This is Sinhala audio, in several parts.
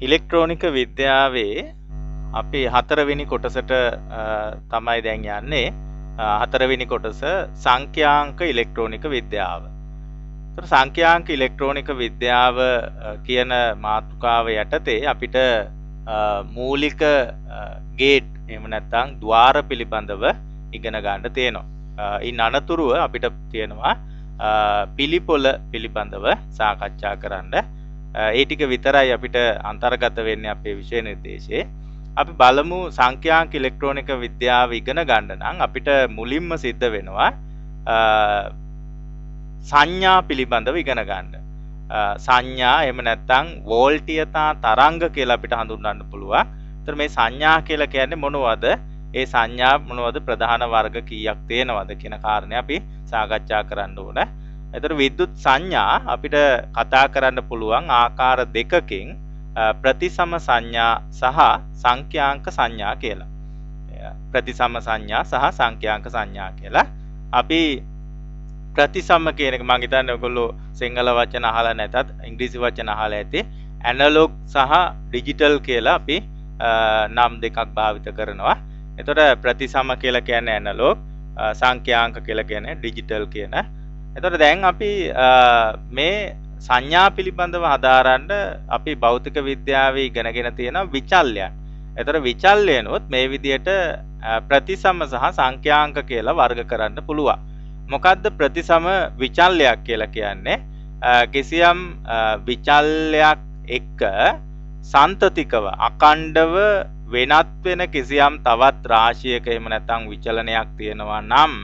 ඉලෙක්ට්‍රෝනික විද්‍යාවේ අපි හතරවෙනි කොටසට තමයි දැන් යන්නේ. හතරවෙනි කොටස සංඛ්‍යාංක ඉලෙක්ට්‍රෝනික විද්‍යාව. ඒතර සංඛ්‍යාංක ඉලෙක්ට්‍රෝනික විද්‍යාව කියන මාතෘකාව යටතේ අපිට මූලික ගේට් එහෙම නැත්නම් ద్వාර පිළිබඳව ඉගෙන ගන්න තියෙනවා. ඉන් අනතුරුව අපිට තියෙනවා පිළිපොළ පිළිබඳව සාකච්ඡා කරන්න. ඒ ටික විතරයි අපිට අන්තර්ගත වෙන්නේ අපේ විෂය නිර්දේශයේ. අපි බලමු සංඛ්‍යාංක ඉලෙක්ට්‍රෝනික විද්‍යාව ඉගෙන ගන්න නම් අපිට මුලින්ම සිද්ධ වෙනවා සංඥා පිළිබඳව ඉගෙන ගන්න. සංඥා එහෙම නැත්නම් වෝල්ටීයතා තරංග කියලා අපිට හඳුන්වන්න පුළුවන්. ඒතර මේ සංඥා කියලා කියන්නේ මොනවද? ඒ සංඥා මොනවද? ප්‍රධාන වර්ග කීයක් තියෙනවද කියන කාරණේ අපි සාකච්ඡා කරන්න ඕන. එතකොට විද්‍යුත් සංඥා අපිට කතා කරන්න පුළුවන් ආකාර දෙකකින් ප්‍රතිසම සංඥා සහ සංඛ්‍යාංක සංඥා කියලා. ප්‍රතිසම සංඥා සහ සංඛ්‍යාංක සංඥා කියලා. අපි ප්‍රතිසම කියන එක මම හිතන්නේ ඔයගොල්ලෝ සිංහල වචන අහලා නැතත් ඉංග්‍රීසි වචන අහලා ඇති. ඇනලොග් සහ ඩිජිටල් කියලා අපි නම් දෙකක් භාවිත කරනවා. එතකොට ප්‍රතිසම කියලා කියන්නේ ඇනලොග්, සංඛ්‍යාංක කියලා කියන්නේ ඩිජිටල් කියන. එතකොට දැන් අපි මේ සංඥා පිළිබඳව හදාරන්න අපි භෞතික විද්‍යාවේ ඉගෙනගෙන තියෙන විචල්‍යයන්. එතකොට විචල්‍යනොත් මේ විදිහට ප්‍රතිසම සහ සංඛ්‍යාංක කියලා වර්ග කරන්න පුළුවන්. මොකද්ද ප්‍රතිසම විචල්‍යයක් කියලා කියන්නේ? කිසියම් විචල්‍යයක් එක්ක සන්තතිකව අකණ්ඩව වෙනත් වෙන කිසියම් තවත් රාශියක එහෙම නැත්නම් විචලනයක් තියෙනවා නම්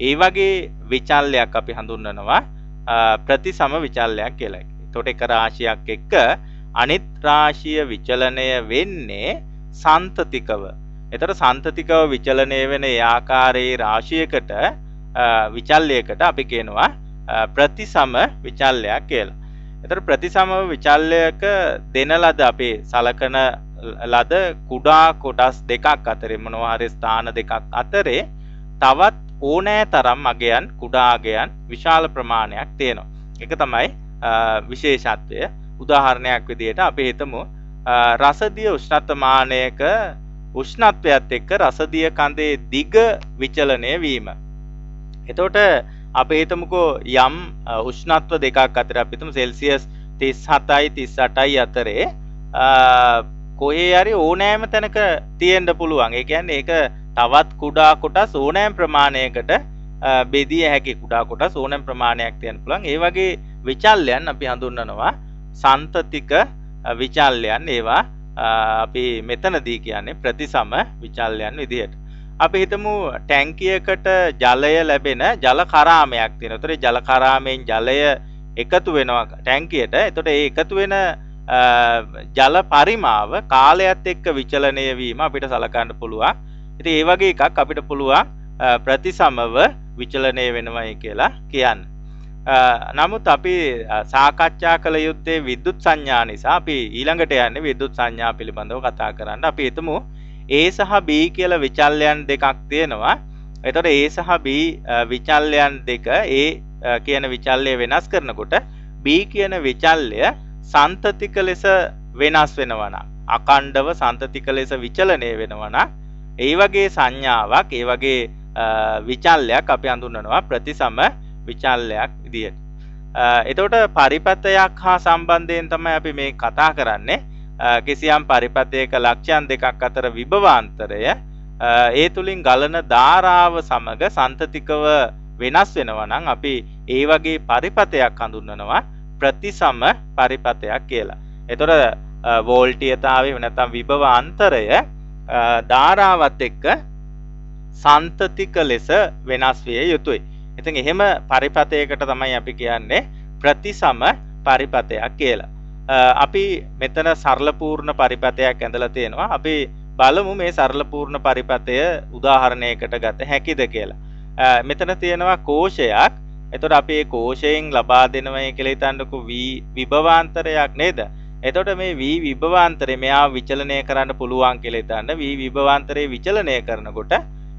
ඒ වගේ විචල්‍යයක් අපි හඳුන්වනවා ප්‍රතිසම විචල්‍යයක් කියලා. එතකොට එක රාශියක් එක්ක අනිත් රාශිය විචලනය වෙන්නේ සන්තතිකව. එතකොට සන්තතිකව විචලනය වෙන ඒ ආකාරයේ රාශියකට විචල්‍යයකට අපි කියනවා ප්‍රතිසම විචල්‍යයක් කියලා. එතකොට ප්‍රතිසම විචල්‍යයක දෙන ලද අපේ සලකන ලද කුඩා කොටස් දෙකක් අතරේ මොනවා හරි ස්ථාන දෙකක් අතරේ තවත් ඕනෑ තරම් අගයන් කුඩා අගයන් විශාල ප්‍රමාණයක් තියෙනවා. ඒක තමයි විශේෂත්වය. උදාහරණයක් විදිහට අපි හිතමු රසදිය උෂ්ණත්වමානයක උෂ්ණත්වයත් එක්ක රසදිය කඳේ දිග විචලනය වීම. එතකොට අපි හිතමුකෝ යම් උෂ්ණත්ව දෙකක් අතර අපි හිතමු සෙල්සියස් 37යි 38යි අතරේ කොහේ හරි ඕනෑම තැනක තියෙන්න පුළුවන්. ඒ කියන්නේ ඒක තවත් කුඩා කොටස් ඕනෑම ප්‍රමාණයකට බෙදිය හැකි කුඩා කොටස් ඕනෑම ප්‍රමාණයක් තියෙන්න පුළුවන්. ඒ වගේ විචල්‍යයන් අපි හඳුන්වනවා සන්තතික විචල්‍යයන්. ඒවා අපි මෙතනදී කියන්නේ ප්‍රතිසම විචල්‍යයන් විදිහට. අපි හිතමු ටැංකියකට ජලය ලැබෙන ජල කරාමයක් තියෙනවා. ඒතර ජල කරාමෙන් ජලය එකතු වෙනවා ටැංකියට. එතකොට ඒ එකතු වෙන ජල පරිමාව කාලයත් එක්ක විචලනය වීම අපිට සලකන්න පුළුවන්. ඉතින් ඒ වගේ එකක් අපිට පුළුවන් ප්‍රතිසමව විචලනය වෙනවයි කියලා කියන්න. නමුත් අපි සාකච්ඡා කළ යුත්තේ විද්‍යුත් සංඥා නිසා අපි ඊළඟට යන්නේ විද්‍යුත් සංඥා පිළිබඳව කතා කරන්න. අපි හිතමු A සහ B කියලා විචල්‍යයන් දෙකක් තියෙනවා. එතකොට A සහ B විචල්‍යයන් දෙක A කියන විචල්‍යය වෙනස් කරනකොට B කියන විචල්‍ය සන්තතික ලෙස වෙනස් වෙනවා නම් අකණ්ඩව සන්තතික ලෙස විචලනය වෙනවා නම් ඒ වගේ සංඥාවක් ඒ වගේ විචල්‍යයක් අපි හඳුන්වනවා ප්‍රතිසම විචල්‍යයක් විදියට. එතකොට පරිපතයක් හා සම්බන්ධයෙන් තමයි අපි මේ කතා කරන්නේ. කිසියම් පරිපතයක ලක්ෂයන් දෙකක් අතර විභවාන්තරය ඒ තුලින් ගලන ධාරාව සමග සන්තතිකව වෙනස් වෙනවා නම් අපි ඒ වගේ පරිපතයක් හඳුන්වනවා ප්‍රතිසම පරිපතයක් කියලා. එතකොට වෝල්ටීයතාවය නැත්නම් විභවාන්තරය ධාරාවත් එක්ක සන්තතික ලෙස වෙනස් විය යුතුයි. ඉතින් එහෙම පරිපතයකට තමයි අපි කියන්නේ ප්‍රතිසම පරිපතයක් කියලා. අපි මෙතන සරල පූර්ණ පරිපතයක් ඇඳලා තියෙනවා. අපි බලමු මේ සරල පූර්ණ පරිපතය උදාහරණයකට ගත හැකිද කියලා. මෙතන තියෙනවා කෝෂයක්. එතකොට අපි මේ කෝෂයෙන් ලබා දෙනවයි කියලා හිතන්නකෝ V විභවාන්තරයක් නේද? එතකොට මේ V විභවාන්තරය මෙයා විචලනය කරන්න පුළුවන් කියලා හිතන්න. V විභවාන්තරේ විචලනය කරනකොට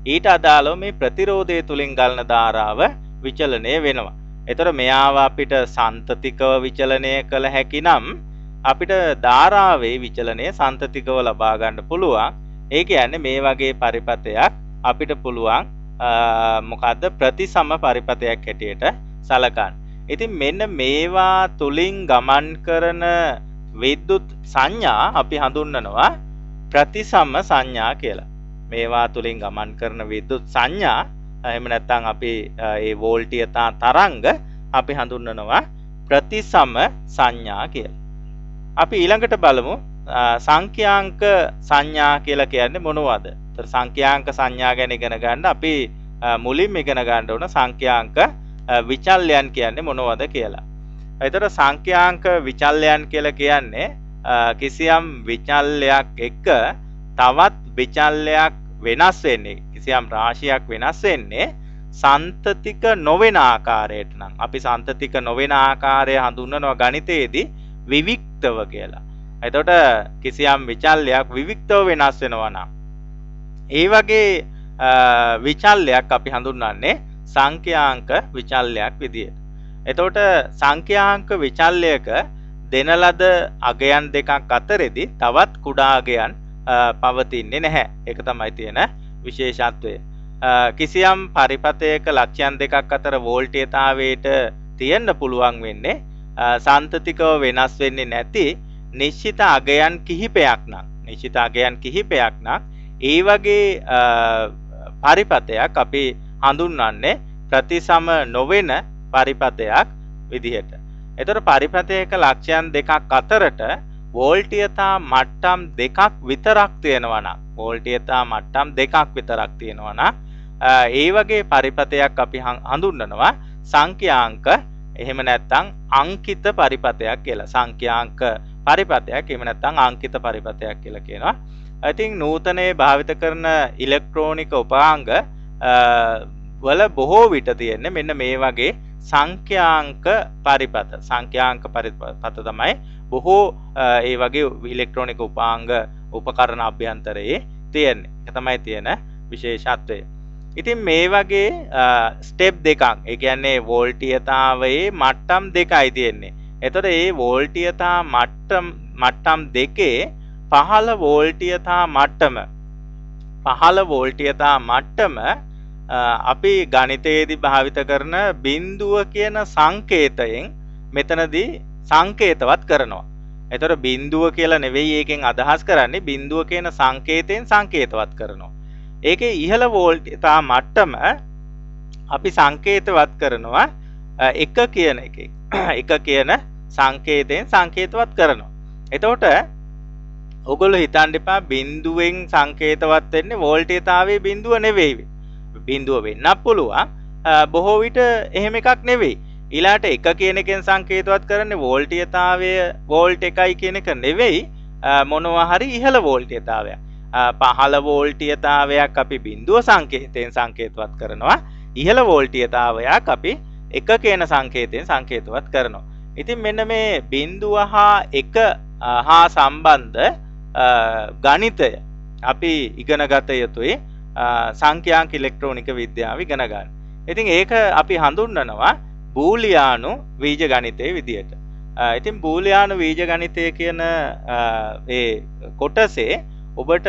ඊට අදාළව මේ ප්‍රතිරෝධය තුලින් ගලන ධාරාව විචලනය වෙනවා. එතකොට මෙයාව අපිට සන්තතිකව විචලනය කළ හැකි නම් අපිට ධාරාවේ විචලනය සන්තතිකව ලබා ගන්න පුළුවන්. ඒ කියන්නේ මේ වගේ පරිපතයක් අපිට පුළුවන් මොකද්ද ප්‍රතිසම පරිපතයක් හැටියට සලකන්න. ඉතින් මෙන්න මේවා තුලින් ගමන් කරන විද්‍යුත් සංඥා අපි හඳුන්වනවා ප්‍රතිසම සංඥා කියලා. මේවා තුලින් ගමන් කරන විද්‍යුත් සංඥා එහෙම නැත්නම් අපි ඒ වෝල්ටීයතා තරංග අපි හඳුන්වනවා ප්‍රතිසම සංඥා කියලා. අපි ඊළඟට බලමු සංඛ්‍යාංක සංඥා කියලා කියන්නේ මොනවද? ඒතර සංඛ්‍යාංක සංඥා ගැන ඉගෙන ගන්න අපි මුලින්ම ඉගෙන ගන්න ඕන සංඛ්‍යාංක විචල්යන් කියන්නේ මොනවද කියලා. ඒතර සංඛ්‍යාංක විචල්යන් කියලා කියන්නේ කිසියම් විචල්‍යයක් එක්ක තවත් විචල්‍යයක් වෙනස් වෙන්නේ කිසියම් රාශියක් වෙනස් වෙන්නේ සන්තතික නොවන ආකාරයට නම් අපි සන්තතික නොවන ආකාරය හඳුන්වනවා ගණිතයේදී විවික්තව කියලා. එතකොට කිසියම් විචල්‍යයක් විවික්තව වෙනස් වෙනවා නම් ඒ වගේ විචල්‍යයක් අපි හඳුන්වන්නේ සංඛ්‍යාංක විචල්‍යයක් විදියට. එතකොට සංඛ්‍යාංක විචල්‍යයක දෙන ලද අගයන් දෙකක් අතරේදී තවත් කුඩා අගයන් පවතින්නේ නැහැ. ඒක තමයි තියෙන විශේෂත්වය. කිසියම් පරිපතයක ලක්ෂයන් දෙකක් අතර වෝල්ටීයතාවයට තියෙන්න පුළුවන් වෙන්නේ සන්තතිකව වෙනස් වෙන්නේ නැති නිශ්චිත අගයන් කිහිපයක් නම් ඒ වගේ පරිපතයක් අපි හඳුන්වන්නේ ප්‍රතිසම නොවන පරිපතයක් විදිහට. එතකොට පරිපතයක ලක්ෂයන් දෙකක් අතරට වෝල්ටීයතා මට්ටම් දෙකක් විතරක් තියෙනවා නම් ඒ වගේ පරිපතයක් අපි හඳුන්වනවා සංඛ්‍යාංක එහෙම නැත්නම් අංකිත පරිපතයක් කියලා. සංඛ්‍යාංක පරිපතයක් එහෙම නැත්නම් අංකිත පරිපතයක් කියලා කියනවා. ඉතින් නූතනයේ භාවිත කරන ඉලෙක්ට්‍රෝනික උපාංග වල බොහෝ විට තියෙන්නේ මෙන්න මේ වගේ සංඛ්‍යාංක පරිපත. සංඛ්‍යාංක පරිපත තමයි බොහෝ ඒ වගේ ඉලෙක්ට්‍රෝනික උපාංග උපකරණ අභ්‍යන්තරයේ තියෙන්නේ. ඒක තමයි තියෙන විශේෂත්වය. ඉතින් මේ වගේ ස්ටෙප් දෙකක් ඒ කියන්නේ වෝල්ටීයතාවයේ මට්ටම් දෙකයි තියෙන්නේ. එතකොට මේ වෝල්ටීයතා මට්ටම් දෙකේ පහළ වෝල්ටීයතා මට්ටම අපි ගණිතයේදී භාවිත කරන බිඳුව කියන සංකේතයෙන් මෙතනදී සංකේතවත් කරනවා. එතකොට බිඳුව කියලා නෙවෙයි ඒකෙන් අදහස් කරන්නේ බිඳුව කියන සංකේතයෙන් සංකේතවත් කරනවා. ඒකේ ඉහළ වෝල්ටීයතා මට්ටම අපි සංකේතවත් කරනවා එක කියන එකෙන්. එක කියන සංකේතයෙන් සංකේතවත් කරනවා. එතකොට ඔයගොල්ලෝ හිතන්න එපා බිඳුවෙන් සංකේතවත් වෙන්නේ වෝල්ටීයතාවයේ බිඳුව නෙවෙයි. බිඳුව වෙන්නත් පුළුවන්. බොහෝ විට එහෙම එකක් නෙවෙයි. ඊළාට එක කියන එකෙන් සංකේතවත් කරන්නේ වෝල්ටීයතාවය වෝල්ට් 1යි කියන එක නෙවෙයි මොනවා හරි ඉහළ වෝල්ටීයතාවයක්. පහළ වෝල්ටීයතාවයක් අපි බිඳුව සංකේතයෙන් සංකේතවත් කරනවා. ඉහළ වෝල්ටීයතාවයක් අපි එක කියන සංකේතයෙන් සංකේතවත් කරනවා. ඉතින් මෙන්න මේ බිඳුව හා එක හා සම්බන්ධ ගණිතය අපි ඉගෙන ගත යුතුයි සංඛ්‍යාංක ඉලෙක්ට්‍රෝනික විද්‍යාව ඉගෙන ගන්න. ඉතින් ඒක අපි හඳුන්වනවා බූලියානු බීජ ගණිතයේ විදියට. ඉතින් බූලියානු බීජ ගණිතය කියන ඒ කොටසේ ඔබට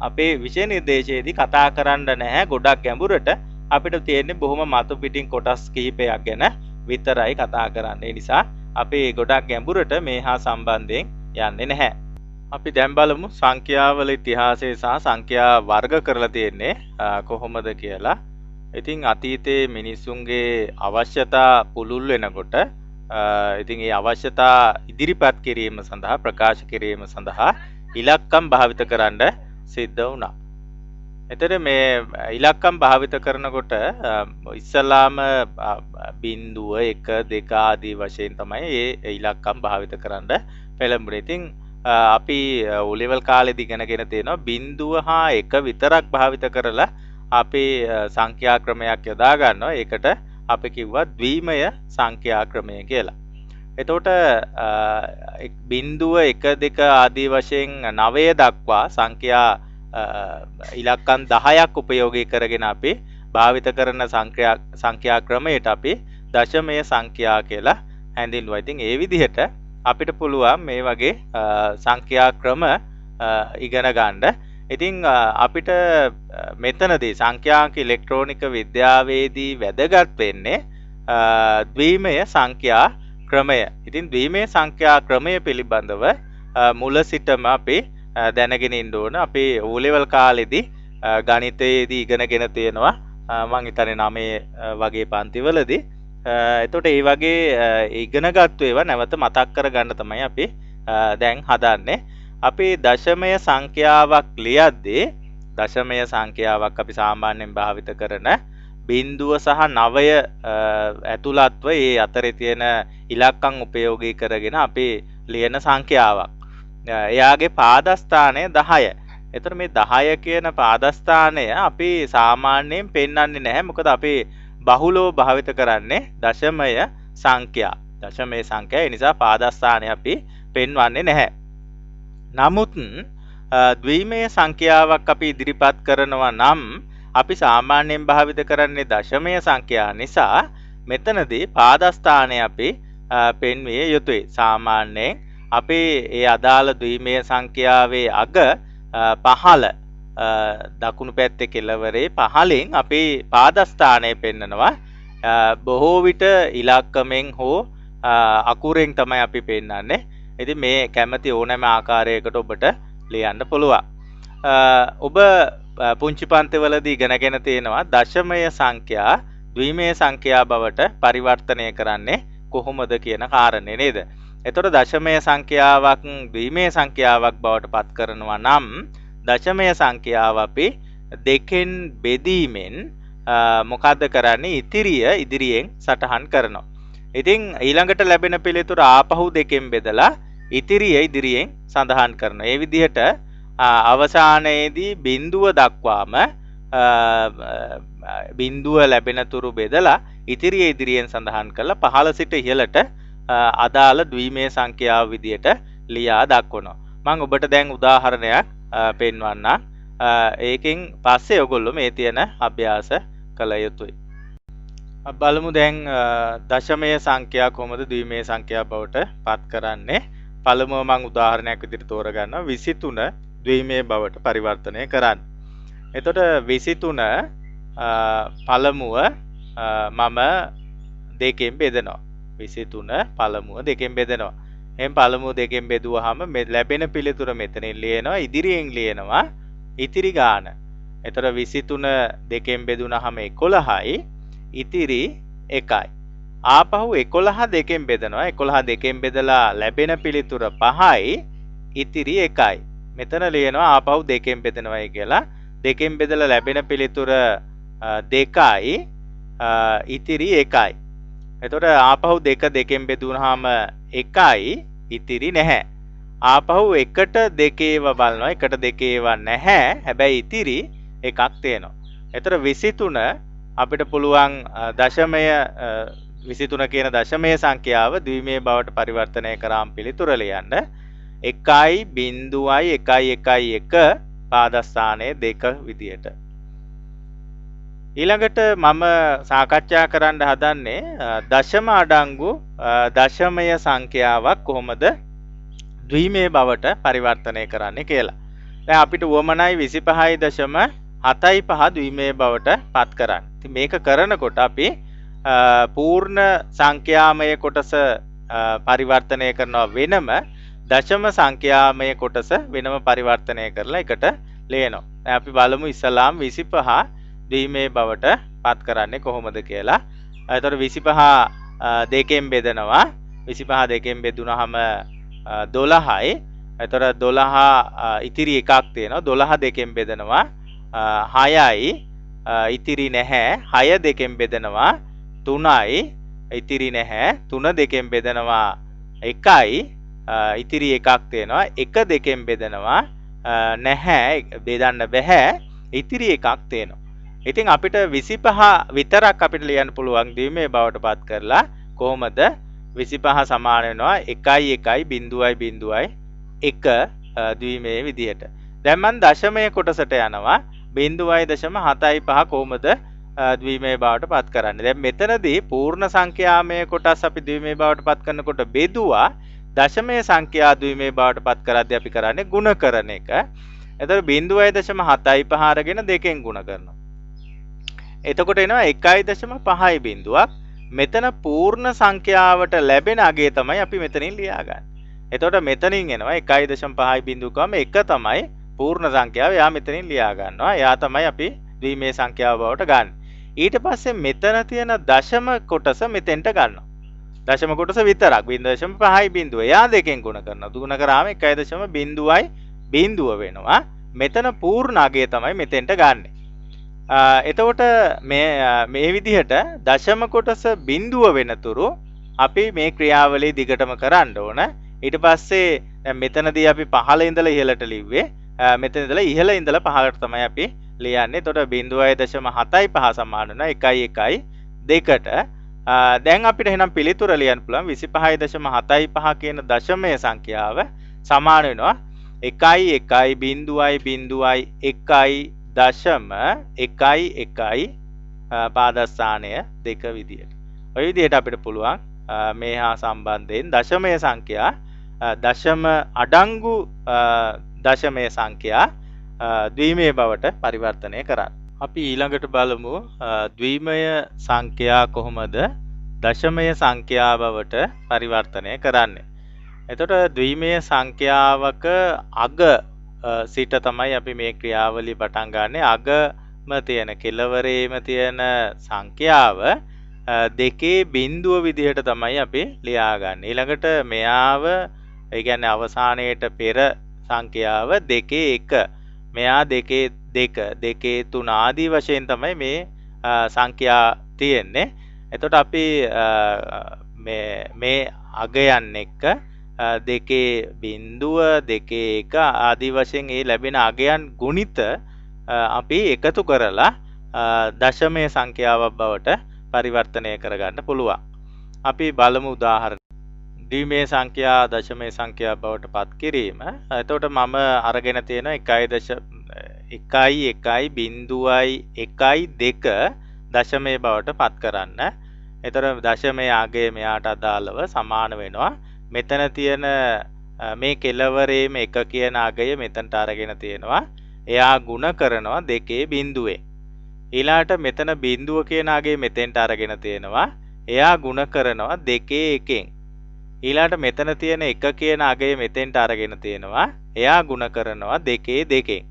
අපේ විෂය නිර්දේශයේදී කතා කරන්න නැහැ ගොඩක් ගැඹුරට. අපිට තියෙන්නේ බොහොම මතු පිටින් කොටස් කිහිපයක් ගැන විතරයි කතා කරන්න. ඒ නිසා අපි ගොඩක් ගැඹුරට මේ හා සම්බන්ධයෙන් යන්නේ නැහැ. අපි දැන් බලමු සංඛ්‍යාවල ඉතිහාසය සහ සංඛ්‍යා වර්ග කරලා තියෙන්නේ කොහොමද කියලා. ඉතින් අතීතයේ මිනිසුන්ගේ අවශ්‍යතා පුළුල් වෙනකොට ඉතින් ඒ අවශ්‍යතා ඉදිරිපත් කිරීම සඳහා ප්‍රකාශ කිරීම සඳහා ඉලක්කම් භාවිත කරන්න සිද්ධ වුණා. එතන මේ ඉලක්කම් භාවිත කරනකොට ඉස්සලාම බිංදුව 1 2 ආදී වශයෙන් තමයි මේ ඉලක්කම් භාවිත කරන්න පෙළඹුණේ. ඉතින් අපි O level කාලේදී ඉගෙනගෙන තියෙනවා බිංදුව හා 1 විතරක් භාවිත කරලා අපි සංඛ්‍යා ක්‍රමයක් යොදා ගන්නවා. ඒකට අපි කිව්වා ද්විමය සංඛ්‍යා ක්‍රමය කියලා. එතකොට බිංදුව 1 2 ආදී වශයෙන් 9 දක්වා සංඛ්‍යා ඉලක්කම් 10ක් උපයෝගී කරගෙන අපි භාවිත කරන සංඛ්‍යා ක්‍රමයට අපි දශමය සංඛ්‍යා කියලා හැඳින්වුවා. ඉතින් ඒ විදිහට අපිට පුළුවන් මේ වගේ සංඛ්‍යා ක්‍රම ඉගෙන ගන්න. ඉතින් අපිට මෙතනදී සංඛ්‍යාංක ඉලෙක්ට්‍රෝනික විද්‍යාවේදී වැදගත් වෙන්නේ ද්විමය සංඛ්‍යා ක්‍රමය. ඉතින් ද්විමය සංඛ්‍යා ක්‍රමය පිළිබඳව මුල සිටම අපි දැනගෙන ඉන්න ඕන. අපි O level කාලෙදී ගණිතයේදී ඉගෙනගෙන තියෙනවා. මං හිතන්නේ 9 වගේ පන්තිවලදී. එතකොට මේ වගේ ඉගෙනගත්තු ඒවා නැවත මතක් කරගන්න තමයි අපි දැන් හදන්නේ. අපි දශමය සංඛ්‍යාවක් ලියද්දී දශමය සංඛ්‍යාවක් අපි සාමාන්‍යයෙන් භාවිත කරන බිංදුව සහ 9 ඇතුළත්ව ඒ අතරේ තියෙන ඉලක්කම් උපයෝගී කරගෙන අපි ලියන සංඛ්‍යාවක්. එයාගේ පාදස්ථානය 10. එතකොට මේ 10 කියන පාදස්ථානය අපි සාමාන්‍යයෙන් පෙන්වන්නේ නැහැ. මොකද අපි බහුලව භාවිත කරන්නේ දශමය සංඛ්‍යා. දශමය සංඛ්‍යා. ඒ නිසා පාදස්ථානය අපි පෙන්වන්නේ නැහැ. නමුත් ද්විමය සංඛ්‍යාවක් අපි ඉදිරිපත් කරනවා නම් අපි සාමාන්‍යයෙන් භාවිත කරන්නේ දශමය සංඛ්‍යා නිසා මෙතනදී පාදස්ථානය අපි පෙන්විය යුතුයි. සාමාන්‍යයෙන් අපි ඒ අදාළ ද්විමය සංඛ්‍යාවේ අග 15 දකුණු පැත්තේ කෙළවරේ 15න් අපි පාදස්ථානය පෙන්නනවා. බොහෝ විට ඉලක්කමෙන් හෝ අකුරෙන් තමයි අපි පෙන්නන්නේ. ඉතින් මේ කැමති ඕනෑම ආකාරයකට ඔබට ලියන්න පුළුවන්. ඔබ පුංචි පන්තිවලදී ඉගෙනගෙන තියෙනවා දශමය සංඛ්‍යා ද්විමය සංඛ්‍යා බවට පරිවර්තනය කරන්නේ කොහොමද කියන කාරණේ නේද? එතකොට දශමය සංඛ්‍යාවක් ද්විමය සංඛ්‍යාවක් බවට පත් කරනවා නම් දශමය සංඛ්‍යාව අපි දෙකෙන් බෙදීමෙන් මොකද්ද කරන්නේ? ඉතිරිය ඉදිරියෙන් සටහන් කරනවා. ඉතින් ඊළඟට ලැබෙන පිළිතුර ආපහු දෙකෙන් බෙදලා ඉතිරිය ඉදිරියෙන් සඳහන් කරනවා. ඒ විදිහට අවසානයේදී බිඳුව දක්වාම බිඳුව ලැබෙන තුරු බෙදලා ඉතිරිය ඉදිරියෙන් සඳහන් කරලා පහළ සිට ඉහළට අදාළ ද්විමය සංඛ්‍යාව විදියට ලියා දක්වනවා. මම ඔබට දැන් උදාහරණයක් පෙන්වන්නම්. ඒකෙන් පස්සේ ඔයගොල්ලෝ මේ තියෙන අභ්‍යාස කළ යුතුයි. බලමු දැන් දශමය සංඛ්‍යා කොහොමද ද්විමය සංඛ්‍යා බවට පත් කරන්නේ. පළමුව මම උදාහරණයක් විදිහට තෝරගන්නවා 23 ද්විමය බවට පරිවර්තනය කරන්න. එතකොට 23 පළමුව මම දෙකෙන් බෙදනවා. 23 පළමුව දෙකෙන් බෙදනවා. එහෙනම් පළමුව දෙකෙන් බෙදුවාම ලැබෙන පිළිතුර මෙතනින් ලියනවා. ඉදිරියෙන් ලියනවා ඉතිරි ගාන. එතකොට 23 දෙකෙන් බෙදුනහම 11යි. ඉතිරි 1යි. ආපහු 11 දෙකෙන් බෙදනවා. 11 දෙකෙන් බෙදලා ලැබෙන පිළිතුර 5යි. ඉතිරි 1යි. මෙතන ලියනවා ආපහු දෙකෙන් බෙදනවායි කියලා. දෙකෙන් බෙදලා ලැබෙන පිළිතුර 2යි. ඉතිරි 1යි. එතකොට ආපහු දෙකෙන් බෙදුනහම 1යි. ඉතිරි නැහැ. ආපහු 1ට 2 ඒවා බලනවා. 1ට 2 ඒවා නැහැ. හැබැයි ඉතිරි එකක් තියෙනවා. එතකොට 23 අපිට පුළුවන් දශමය 23 කියන දශමය සංඛ්‍යාව ද්විමය බවට පරිවර්තනය කරාම පිළිතුර ලියන්න 1.1.1 පාදස්ථානයේ 2 විදියට. ඊළඟට මම සාකච්ඡා කරන්න හදන්නේ දශම අඩංගු දශමය සංඛ්‍යාවක් කොහොමද ද්විමය බවට පරිවර්තනය කරන්නේ කියලා. දැන් අපිට වමනයි 25.75 ද්විමය බවට පත් කරන්න. ඉතින් මේක කරනකොට අපි පූර්ණ සංඛ්‍යාමය කොටස පරිවර්තනය කරනවා වෙනම දශම සංඛ්‍යාමය කොටස වෙනම පරිවර්තනය කරලා එකට ලියනවා. දැන් අපි බලමු ඉස්සලාම් 25 ද්විමය බවට පත් කරන්නේ කොහොමද කියලා. එතකොට 25 දෙකෙන් බෙදනවා. 25 දෙකෙන් බෙදුනහම 12යි. එතකොට 12 ඉතිරි එකක් තියෙනවා. 12 දෙකෙන් බෙදනවා 6යි. ඉතිරි නැහැ. 6 දෙකෙන් බෙදනවා 3යි. ඉතිරි නැහැ. 3 දෙකෙන් බෙදනවා 1යි. ඉතිරි එකක් තියෙනවා. 1 දෙකෙන් බෙදනවා නැහැ. බෙදන්න බෑ. ඉතිරි එකක් තියෙනවා. ඉතින් අපිට 25 විතරක් අපිට ලියන්න පුළුවන් ද්විමය බවට පත් කරලා කොහොමද 25 සමාන වෙනවා 1.1 ද්විමය විදියට. දැන් මම දශමය කොටසට යනවා 0.75 කොහොමද ද්විමය බවට පත් කරන්නේ. දැන් මෙතනදී පූර්ණ සංඛ්‍යාමය කොටස් අපි ද්විමය බවට පත් කරනකොට බෙදුවා දශමයේ සංඛ්‍යා ද්විමේ බවට පත් කරද්දී අපි කරන්නේ ಗುಣ කරන එක. එතකොට 0.75 අරගෙන දෙකෙන් ಗುಣ කරනවා. එතකොට එනවා 1.5යි බිඳුවක්. මෙතන පූර්ණ සංඛ්‍යාවට ලැබෙන අගය තමයි අපි මෙතනින් ලියාගන්නේ. එතකොට මෙතනින් එනවා 1.5යි බිඳුවකම 1 තමයි පූර්ණ සංඛ්‍යාව. එයා මෙතනින් ලියා ගන්නවා. එයා තමයි අපි ද්විමේ සංඛ්‍යාව බවට ගන්න. ඊට පස්සේ මෙතන තියෙන දශම කොටස මෙතෙන්ට ගන්නවා. දශම කොටස විතරක් 0.5යි බිඳුව. එයා දෙකෙන් ගුණ කරනවා. ගුණ කරාම 1.0යි බිඳුව වෙනවා. මෙතන පූර්ණ අගය තමයි මෙතෙන්ට ගන්නෙ. එතකොට මේ විදිහට දශම කොටස බිඳුව වෙනතුරු අපි මේ ක්‍රියාවලිය දිගටම කරන්න ඕන. ඊට පස්සේ දැන් මෙතනදී අපි පහළ ඉඳලා ඉහළට ලිව්වේ. මෙතන ඉඳලා ඉහළ ඉඳලා පහළට තමයි අපි ලියන්නේ. එතකොට 0.75 සමාන වෙනවා 1.2ට. දැන් අපිට එහෙනම් පිළිතුර ලියන්න පුළුවන් 25.75 කියන දශමයේ සංඛ්‍යාව සමාන වෙනවා 1.1 පාදස්ථානය 2 විදියට. ඔය විදිහට අපිට පුළුවන් මේ හා සම්බන්ධයෙන් දශමයේ සංඛ්‍යා දශම අඩංගු දශමයේ සංඛ්‍යා ද්විමය බවට පරිවර්තනය කරන්න. අපි ඊළඟට බලමු ද්විමය සංඛ්‍යා කොහොමද දශමය සංඛ්‍යා බවට පරිවර්තනය කරන්නේ. එතකොට ද්විමය සංඛ්‍යාවක අග සිට තමයි අපි මේ ක්‍රියාවලිය පටන් ගන්නෙ. අගම තියෙන කෙළවරේම තියෙන සංඛ්‍යාව දෙකේ බිඳුව විදිහට තමයි අපි ලියාගන්නේ. ඊළඟට මෙයාව ඒ කියන්නේ අවසානයේට පෙර සංඛ්‍යාව දෙකේ 1 මෙයා දෙකේ 2 දෙකේ 3 ආදී වශයෙන් තමයි මේ සංඛ්‍යා තියෙන්නේ. එතකොට අපි මේ අගයන් එක්ක දෙකේ බිඳුව දෙකේ 1 ආදී වශයෙන් ඒ ලැබෙන අගයන් ගුණිත අපි එකතු කරලා දශමයේ සංඛ්‍යාවක් බවට පරිවර්තනය කරගන්න පුළුවන්. අපි බලමු උදාහරණ. ද්විමේ සංඛ්‍යා දශමයේ සංඛ්‍යා බවට පත් කිරීම. එතකොට මම අරගෙන තියෙන 1.1.2 දශමයේ බවට පත් කරන්න. එතකොට දශමයේ අගය මෙයාට අදාළව සමාන වෙනවා. මෙතන තියෙන මේ කෙළවරේම 1 කියන අගය මෙතනට අරගෙන තියෙනවා. එයා ಗುಣ කරනවා දෙකේ බිඳුවේ. ඊළාට මෙතන බිඳුව කියන අගය මෙතෙන්ට අරගෙන තියෙනවා. එයා ಗುಣ කරනවා දෙකේ 1කින්. ඊළාට මෙතන තියෙන 1 කියන අගය මෙතෙන්ට අරගෙන තියෙනවා. එයා ಗುಣ කරනවා දෙකේ 2කින්.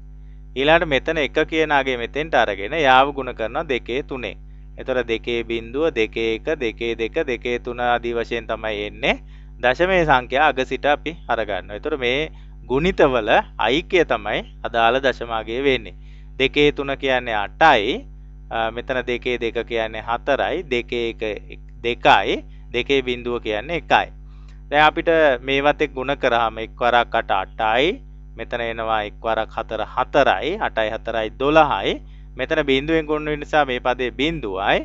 ඊළාට මෙතන 1 කියන අගය මෙතෙන්ට අරගෙන එයාව ಗುಣ කරනවා දෙකේ 3කින්. එතකොට දෙකේ බිඳුව දෙකේ 1 දෙකේ 2 දෙකේ 3 ආදී වශයෙන් තමයි එන්නේ. දශමයේ සංඛ්‍යා අග සිට අපි අරගන්නවා. එතකොට මේ ගුණිතවල ඓක්‍ය තමයි අදාළ දශම අගය වෙන්නේ. දෙකේ 3 කියන්නේ 8යි. මෙතන දෙකේ 2 කියන්නේ 4යි. දෙකේ 1 2යි. දෙකේ බිඳුව කියන්නේ 1යි. දැන් අපිට මේවත් එක්ක ගුණ කරාම 1 වරක් 8 8යි. මෙතන එනවා 1 වරක් 4 4යි. 8යි 4යි 12යි. මෙතන බිඳුවෙන් ගුණ වෙන නිසා මේ පදේ බිඳුවයි.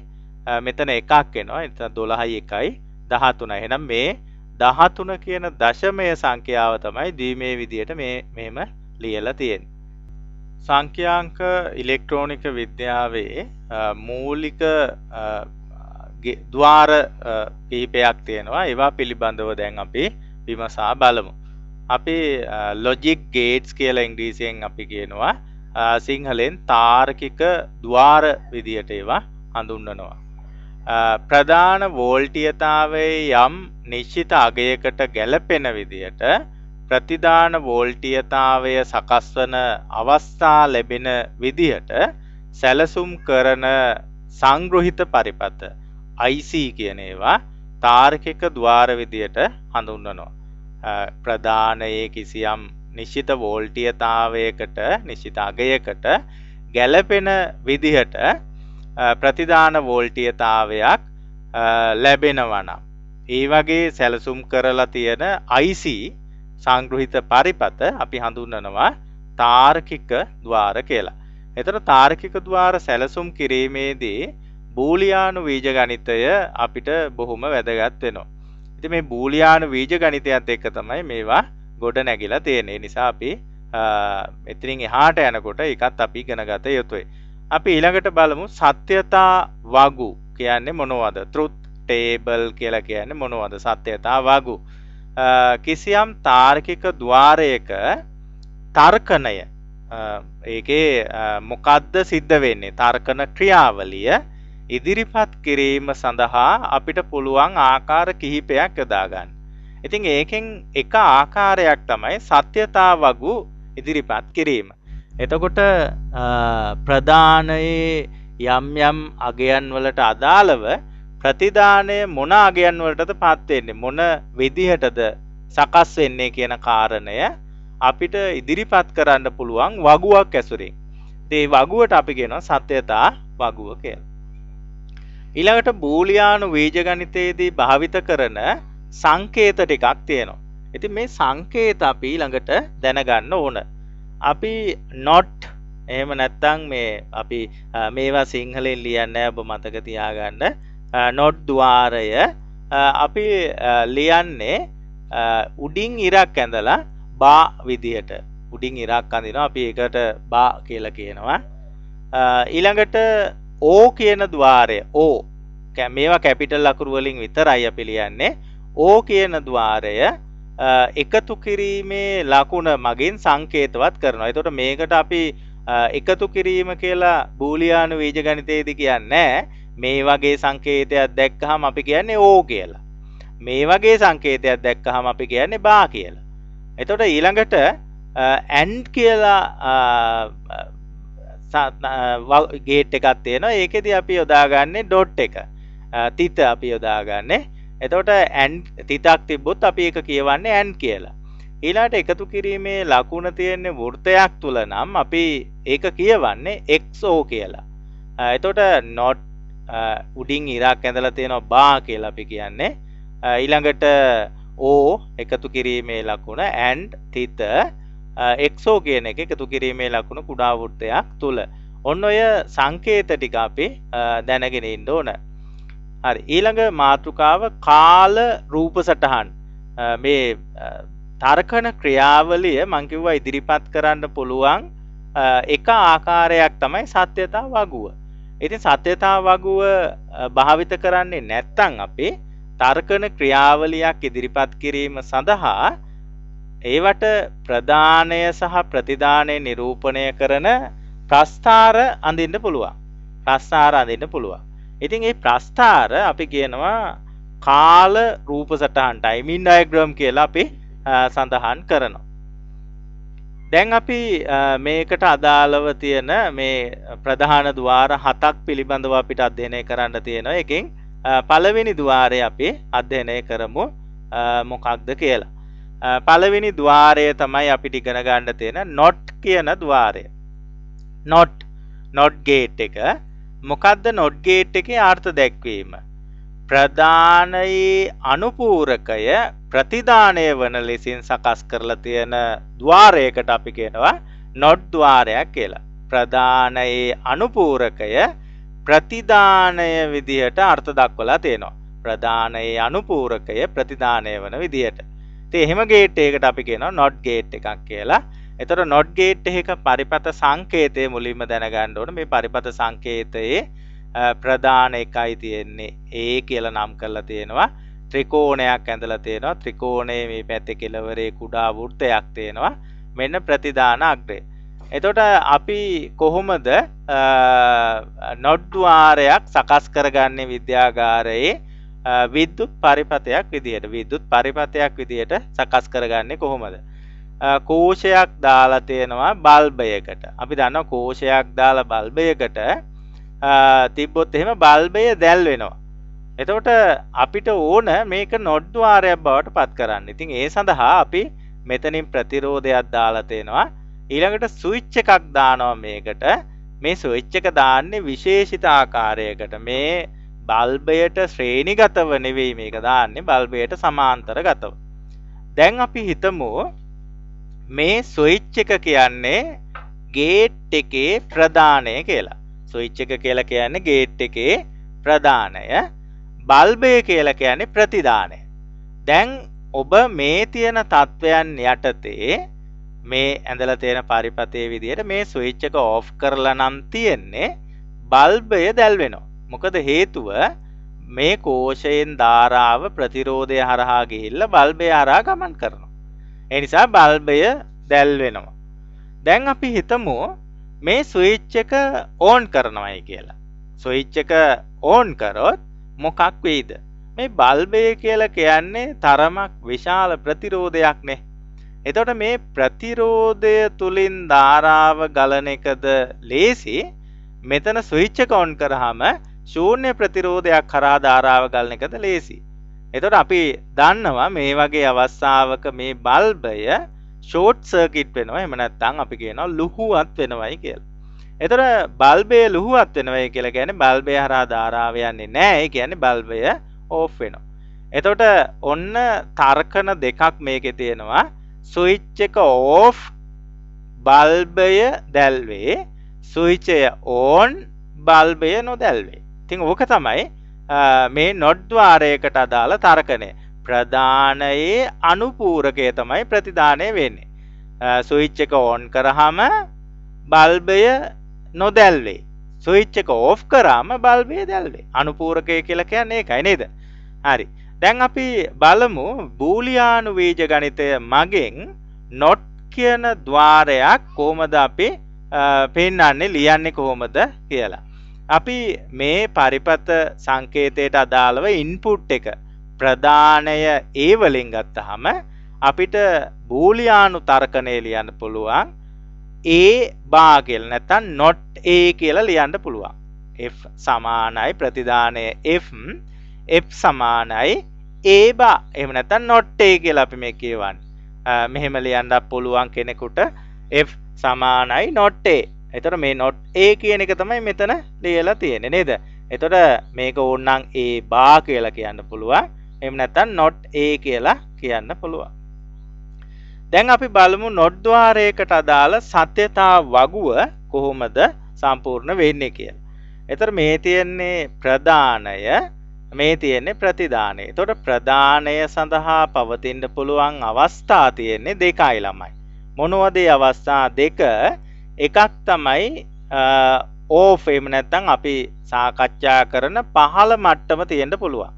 මෙතන එකක් එනවා. එතන 12යි 1යි 13යි. එහෙනම් මේ 13 කියන දශමය සංඛ්‍යාව තමයි ද්විමේ විදියට මෙහෙම ලියලා තියෙන්නේ. සංඛ්‍යාංක ඉලෙක්ට්‍රෝනික විද්‍යාවේ මූලික ద్వාර කිහිපයක් තියෙනවා. ඒවා පිළිබඳව දැන් අපි විමසා බලමු. අපි ලොජික් ගේට්ස් කියලා ඉංග්‍රීසියෙන් අපි කියනවා. සිංහලෙන් තාර්කික ద్వාර විදියට ඒවා හඳුන්වනවා. ප්‍රධාන වෝල්ටීයතාවයේ යම් නිශ්චිත අගයකට ගැලපෙන විදියට ප්‍රතිදාන වෝල්ටීයතාවය සකස් වන අවස්ථා ලැබෙන විදියට සැලසුම් කරන සංග්‍රහිත පරිපථ IC කියන ඒවා තාර්කික ద్వාර විදියට හඳුන්වනවා. ප්‍රධානයේ කිසියම් නිශ්චිත වෝල්ටීයතාවයකට නිශ්චිත අගයකට ගැලපෙන විදිහට ප්‍රතිදාන වෝල්ටීයතාවයක් ලැබෙනවා නම් ඒ වගේ සැලසුම් කරලා තියෙන IC සංග්‍රහිත පරිපථ අපි හඳුන්වනවා තාර්කික ద్వාර කියලා. එතකොට තාර්කික ద్వාර සැලසුම් කිරීමේදී බූලියානු බීජගණිතය අපිට බොහොම වැදගත් වෙනවා. ඉතින් මේ බූලියානු බීජගණිතයත් එක්ක තමයි මේවා ගොඩ නැගිලා තියෙන්නේ. ඒ නිසා අපි මෙතනින් එහාට යනකොට ඒකත් අපි ඉගෙන ගත යුතුයි. අපි ඊළඟට බලමු සත්‍යතා වගු කියන්නේ මොනවද? ට්‍රුත් ටේබල් කියලා කියන්නේ මොනවද? සත්‍යතා වගු. කිසියම් තාර්කික ద్వාරයක තර්කණය ඒකේ මොකද්ද සිද්ධ වෙන්නේ තර්කන ක්‍රියාවලිය ඉදිරිපත් කිරීම සඳහා අපිට පුළුවන් ආකාර කිහිපයක් යොදා ගන්න. ඉතින් ඒකෙන් එක ආකාරයක් තමයි සත්‍යතා වගු ඉදිරිපත් කිරීම. එතකොට ප්‍රදානයේ යම් යම් අගයන් වලට අදාළව ප්‍රතිදානය මොන අගයන් වලටද පත් වෙන්නේ මොන විදිහටද සකස් වෙන්නේ කියන කාරණය අපිට ඉදිරිපත් කරන්න පුළුවන් වගුවක් ඇසුරින්. ඒ වගුවට අපි කියනවා සත්‍යතා වගුව කියලා. ඊළඟට බූලියානු බීජගණිතයේදී භාවිත කරන සංකේත ටිකක් තියෙනවා. ඉතින් මේ සංකේත අපි ඊළඟට දැනගන්න ඕන. අපි not එහෙම නැත්නම් මේ අපි මේවා සිංහලෙන් ලියන්නේ ඔබ මතක තියාගන්න. not ద్వාරය අපි ලියන්නේ උඩින් ඉරක් ඇඳලා බා විදියට. උඩින් ඉරක් අඳිනවා අපි ඒකට බා කියලා කියනවා. ඊළඟට O කියන ద్వාරය O මේවා කැපිටල් අකුරු වලින් විතරයි අපි ලියන්නේ. O කියන ద్వාරය එකතු කිරීමේ ලකුණ මගින් සංකේතවත් කරනවා. එතකොට මේකට අපි එකතු කිරීම කියලා බූලියානු බීජගණිතයේදී කියන්නේ මේ වගේ සංකේතයක් දැක්කහම අපි කියන්නේ O කියලා. මේ වගේ සංකේතයක් දැක්කහම අපි කියන්නේ බා කියලා. එතකොට ඊළඟට and කියලා ගේට් එකක් තියෙනවා. ඒකෙදි අපි යොදාගන්නේ dot එක. තිත අපි යොදාගන්නේ. එතකොට and තිතක් තිබ්බොත් අපි ඒක කියවන්නේ and කියලා. ඊළාට එකතු කිරීමේ ලකුණ තියෙන්නේ වෘත්තයක් තුල නම් අපි ඒක කියවන්නේ xo කියලා. එතකොට not උඩින් ඉරක් ඇඳලා තියෙනවා බා කියලා අපි කියන්නේ. ඊළඟට o එකතු කිරීමේ ලකුණ and තිත xo කියන එක එකතු කිරීමේ ලකුණ කුඩා වෘත්තයක් තුල. ඔන්න ඔය සංකේත ටික අපි දැනගෙන ඉන්න ඕන. හරි ඊළඟ මාතෘකාව කාල රූප සටහන්. මේ තර්කන ක්‍රියාවලිය මම කිව්වා ඉදිරිපත් කරන්න පුළුවන් එක ආකාරයක් තමයි සත්‍යතා වගුව. ඉතින් සත්‍යතා වගුව භාවිත කරන්නේ නැත්නම් අපි තර්කන ක්‍රියාවලියක් ඉදිරිපත් කිරීම සඳහා ඒවට ප්‍රදානය සහ ප්‍රතිදානය නිරූපණය කරන ප්‍රස්ථාර අඳින්න පුළුවන්. ප්‍රස්ථාර අඳින්න පුළුවන්. ඉතින් මේ ප්‍රස්ථාර අපි කියනවා කාල රූප සටහන් ටයිමින් ඩයග්‍රෑම් කියලා අපි සඳහන් කරනවා. දැන් අපි මේකට අදාළව තියෙන මේ ප්‍රධාන ద్వාර 7ක් පිළිබඳව අපිට අධ්‍යයනය කරන්න තියෙනවා. එකෙන් පළවෙනි ద్వාරය අපි අධ්‍යයනය කරමු මොකක්ද කියලා. පළවෙනි ద్వාරය තමයි අපිට ඉගෙන ගන්න තියෙන not කියන ద్వාරය. not gate එක. මොකද්ද not gate එකේ අර්ථ දැක්වීම? ප්‍රදානයේ අනුපූරකය ප්‍රතිදානය වන ලෙසින් සකස් කරලා තියෙන ద్వාරයකට අපි කියනවා not ద్వාරයක් කියලා. ප්‍රදානයේ අනුපූරකය ප්‍රතිදානය විදිහට අර්ථ දක්වලා තියෙනවා. ප්‍රදානයේ අනුපූරකය ප්‍රතිදානය වන විදිහට. ඉතින් එහෙම ගේට් එකකට අපි කියනවා not gate එකක් කියලා. එතකොට not gate එකක පරිපත සංකේතය මුලින්ම දැනගන්න ඕන. මේ පරිපත සංකේතයේ ප්‍රධාන එකයි තියෙන්නේ A කියලා නම් කරලා තියෙනවා. ත්‍රිකෝණයක් ඇඳලා තියෙනවා. ත්‍රිකෝණයේ මේ පැත්තේ කෙළවරේ කුඩා වෘත්තයක් තියෙනවා. මෙන්න ප්‍රතිදාන අග්‍රය. එතකොට අපි කොහොමද not ద్వාරයක් සකස් කරගන්නේ විද්‍යාගාරයේ විද්‍යුත් පරිපතයක් විදියට සකස් කරගන්නේ කොහොමද? කෝෂයක් දාලා තියෙනවා බල්බයකට. අපි දන්නවා කෝෂයක් දාලා බල්බයකට තිබ්බොත් එහෙම බල්බය දැල් වෙනවා. එතකොට අපිට ඕන මේක not ద్వාරයක් බවට පත් කරන්න. ඉතින් ඒ සඳහා අපි මෙතනින් ප්‍රතිරෝධයක් දාලා තියෙනවා. ඊළඟට ස්විච් එකක් දානවා මේකට. මේ ස්විච් එක දාන්නේ විශේෂිත ආකාරයකට. මේ බල්බයට ශ්‍රේණිගතව නෙවෙයි මේක දාන්නේ බල්බයට සමාන්තරගතව. දැන් අපි හිතමු මේ ස්විච් එක කියන්නේ ගේට් එකේ ප්‍රදානය කියලා. ස්විච් එක කියලා කියන්නේ ගේට් එකේ ප්‍රදානය. බල්බය කියලා කියන්නේ ප්‍රතිදානය. දැන් ඔබ මේ තියෙන තත්වයන් යටතේ මේ ඇඳලා තියෙන පරිපතේ විදියට මේ ස්විච් එක ඕෆ් කරලා නම් තියෙන්නේ බල්බය දැල් වෙනවා. මොකද හේතුව මේ කෝෂයෙන් ධාරාව ප්‍රතිරෝධය හරහා ගිහිල්ලා බල්බය හරහා ගමන් කරනවා. ඒ නිසා බල්බය දැල් වෙනවා. දැන් අපි හිතමු මේ ස්විච් එක ඕන් කරනවායි කියලා. ස්විච් එක ඕන් කරොත් මොකක් වෙයිද? මේ බල්බය කියලා කියන්නේ තරමක් විශාල ප්‍රතිරෝධයක් නේ. එතකොට මේ ප්‍රතිරෝධය තුලින් ධාරාව ගලන එකද ලේසි. මෙතන ස්විච් එක ඔන් කරාම ශූන්‍ය ප්‍රතිරෝධයක් කරා ධාරාව ගලන එකද ලේසි. එතකොට අපි දන්නවා මේ වගේ අවස්ථාවක මේ බල්බය ෂෝට් සර්කිට් වෙනවා. එහෙම නැත්නම් අපි කියනවා ලුහුවත් වෙනවයි කියලා. එතකොට බල්බය ලුහුවත් වෙනවයි කියලා කියන්නේ බල්බය හරහා ධාරාව යන්නේ නැහැ. ඒ කියන්නේ බල්බය ඕෆ් වෙනවා. එතකොට ඔන්න තර්කන දෙකක් මේකේ තියෙනවා. ස්විච් එක ඕෆ් බල්බය දැල්වේ. ස්විච් එක ඕන් බල්බය නොදැල්වේ. ඉතින් ඕක තමයි මේ නොට් ద్వාරයකට අදාළ තර්කණය. ප්‍රධානයේ අනුපූරකය තමයි ප්‍රතිදානය වෙන්නේ. ස්විච් එක ඕන් කරාම බල්බය නොදැල්වේ. ස්විච් එක ඕෆ් කරාම බල්බය දැල්වේ. අනුපූරකය කියලා කියන්නේ ඒකයි නේද? හරි. දැන් අපි බලමු බූලියානු බීජ ගණිතය මගෙන් not කියන ద్వාරයක් කොහොමද අපි පෙන්වන්නේ ලියන්නේ කොහොමද කියලා. අපි මේ පරිපත සංකේතයට අදාළව ඉන්පුට් එක ප්‍රධානය A වලින් ගත්තාම අපිට බූලියානු තර්කණය ලියන්න පුළුවන් A බා කියලා නැත්නම් not A කියලා ලියන්න පුළුවන්. F සමානයි ප්‍රතිදානය F F සමානයි A බා. එහෙම නැත්නම් not A කියලා අපි මේ කියවන්නේ. මෙහෙම ලියන්නත් පුළුවන් කෙනෙකුට F සමානයි not A. එතකොට මේ not A කියන එක තමයි මෙතන ලියලා තියෙන්නේ නේද? එතකොට මේක ඕනනම් A බා කියලා කියන්න පුළුවන්. එහෙම නැත්නම් not A කියලා කියන්න පුළුවන්. දැන් අපි බලමු not ద్వාරයකට අදාළ සත්‍යතා වගුව කොහොමද සම්පූර්ණ වෙන්නේ කියලා. එතකොට මේ තියෙන්නේ ප්‍රධානය, මේ තියෙන්නේ ප්‍රතිදානය. එතකොට ප්‍රධානය සඳහා පවතින්න පුළුවන් අවස්ථා තියෙන්නේ දෙකයි ළමයි. මොනවද ඒ අවස්ථා දෙක? එකක් තමයි ඕෆ් එහෙම නැත්නම් අපි සාකච්ඡා කරන පහළ මට්ටම තියෙන්න පුළුවන්.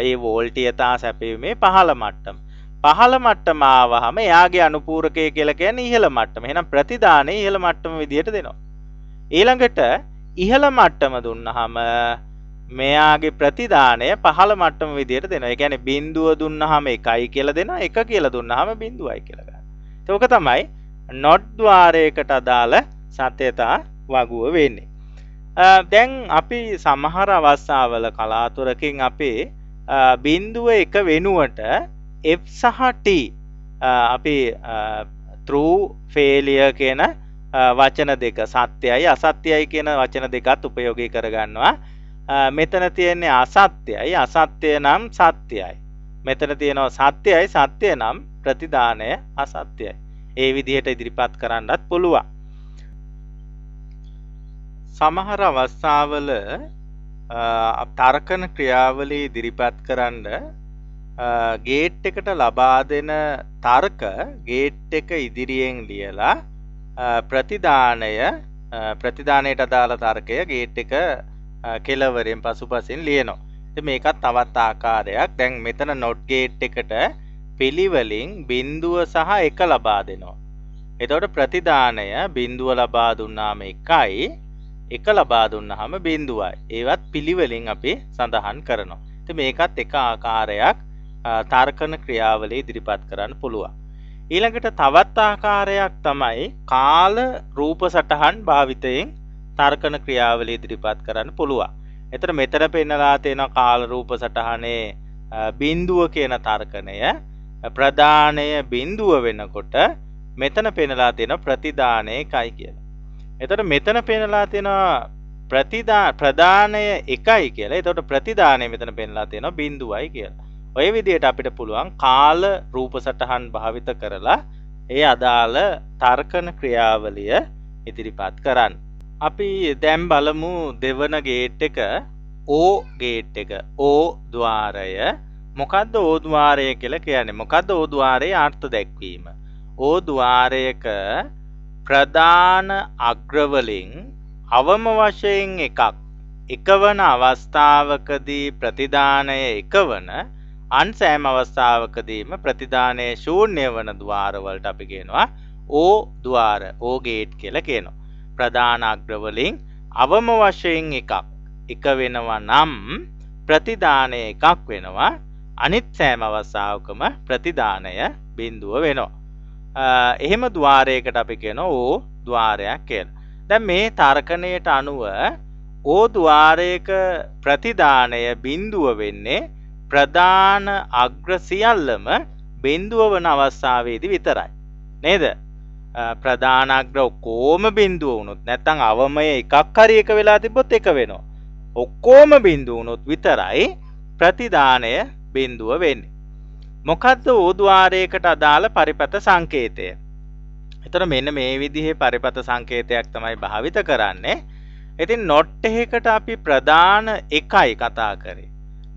ඒ වෝල්ටීයතා සැපයීමේ පහළ මට්ටම. පහළ මට්ටම ආවහම එයාගේ අනුපූරකය කියලා කියන්නේ ඉහළ මට්ටම. එහෙනම් ප්‍රතිදානය ඉහළ මට්ටම විදියට දෙනවා. ඊළඟට ඉහළ මට්ටම දුන්නාම මෙයාගේ ප්‍රතිදානය පහළ මට්ටම විදියට දෙනවා. ඒ කියන්නේ බිඳුව දුන්නාම 1යි කියලා දෙනවා. 1 කියලා දුන්නාම බිඳුවයි කියලා ගන්නවා. ඒක තමයි not ద్వාරයකට අදාළ සත්‍යතා වගුව වෙන්නේ. දැන් අපි සමහර අවස්ථාවල කලාතුරකින් අපි බිඳුව 1 වෙනුවට F සහ T අපි true failure කියන වචන දෙක සත්‍යයි අසත්‍යයි කියන වචන දෙකත් උපයෝගී කරගන්නවා. මෙතන තියෙන්නේ අසත්‍යයි අසත්‍ය නම් සත්‍යයි. මෙතන තියෙනවා සත්‍යයි සත්‍ය නම් ප්‍රතිදානය අසත්‍යයි. ඒ විදිහට ඉදිරිපත් කරන්නත් පුළුවන්. සමහර අවස්ථාවල තර්කන ක්‍රියාවලිය ඉදිරිපත් කරන්න ගේට් එකට ලබා දෙන තර්ක ගේට් එක ඉදිරියෙන් ලියලා ප්‍රතිදානයට අදාළ තර්කය ගේට් එක කෙලවරෙන් පසුපසින් ලියනවා. ඉතින් මේකත් තවත් ආකාරයක්. දැන් මෙතන not ගේට් එකට පිළිවෙලින් බිඳුව සහ 1 ලබා දෙනවා. එතකොට ප්‍රතිදානය බිඳුව ලබා දුන්නාම 1යි 1 ලබා දුන්නාම බිඳුවයි. ඒවත් පිළිවෙලින් අපි සඳහන් කරනවා. ඉතින් මේකත් එක ආකාරයක් තර්කන ක්‍රියාවලිය ඉදිරිපත් කරන්න පුළුවන්. ඊළඟට තවත් ආකාරයක් තමයි කාල රූප සටහන් භාවිතයෙන් තර්කන ක්‍රියාවලිය ඉදිරිපත් කරන්න පුළුවන්. එතන මෙතන පෙන්නලා තියෙන කාල රූප සටහනේ බිඳුව කියන තර්කණය ප්‍රධානය බිඳුව වෙනකොට මෙතන පෙන්නලා තියෙන ප්‍රතිදානය 1යි කියලා. එතකොට මෙතන පෙන්නලා තියෙන ප්‍රධානය 1යි කියලා. එතකොට ප්‍රතිදානය මෙතන පෙන්නලා තියෙනවා බිඳුවයි කියලා. ඔය විදිහට අපිට පුළුවන් කාල රූප සටහන් භාවිත කරලා ඒ අදාළ තර්කන ක්‍රියාවලිය ඉදිරිපත් කරන්න. අපි දැන් බලමු දෙවන ගේට් එක O ගේට් එක O ద్వාරය. මොකද්ද O ద్వාරය කියලා කියන්නේ? මොකද්ද O ద్వාරයේ අර්ථ දැක්වීම? O ద్వාරයක ප්‍රධාන අග්‍රවලින් අවම වශයෙන් එකක් එකවන අවස්ථාවකදී ප්‍රතිදානය එකවන අන් සෑම අවස්ථාවකදීම ප්‍රතිදානය ශූන්‍ය වන ద్వාරවලට අපි කියනවා ඕ ద్వාර ඕ ගේට් කියලා කියනවා. ප්‍රධාන අග්‍ර වලින් අවම වශයෙන් එක වෙනවා නම් ප්‍රතිදානය එකක් වෙනවා. අනිත් සෑම අවස්ථාවකම ප්‍රතිදානය බිඳුව වෙනවා. එහෙම ద్వාරයකට අපි කියනවා ඕ ద్వාරයක් කියලා. දැන් මේ තර්කණයට අනුව ඕ ద్వාරයක ප්‍රතිදානය බිඳුව වෙන්නේ ප්‍රධාන අග්‍ර සියල්ලම බිඳුව වන අවස්ථාවේදී විතරයි. නේද? ප්‍රධාන අග්‍ර ඔක්කොම බිඳුව වුණොත් නැත්නම් අවමය එකක් හරි එක වෙලා තිබ්බොත් එක වෙනවා. ඔක්කොම බිඳුව වුණොත් විතරයි ප්‍රතිදානය බිඳුව වෙන්නේ. මොකද්ද ඕ ద్వාරයකට අදාළ පරිපත සංකේතය? එතන මෙන්න මේ විදිහේ පරිපත සංකේතයක් තමයි භාවිත කරන්නේ. ඉතින් not එකකට අපි ප්‍රධාන එකයි කතා කරේ.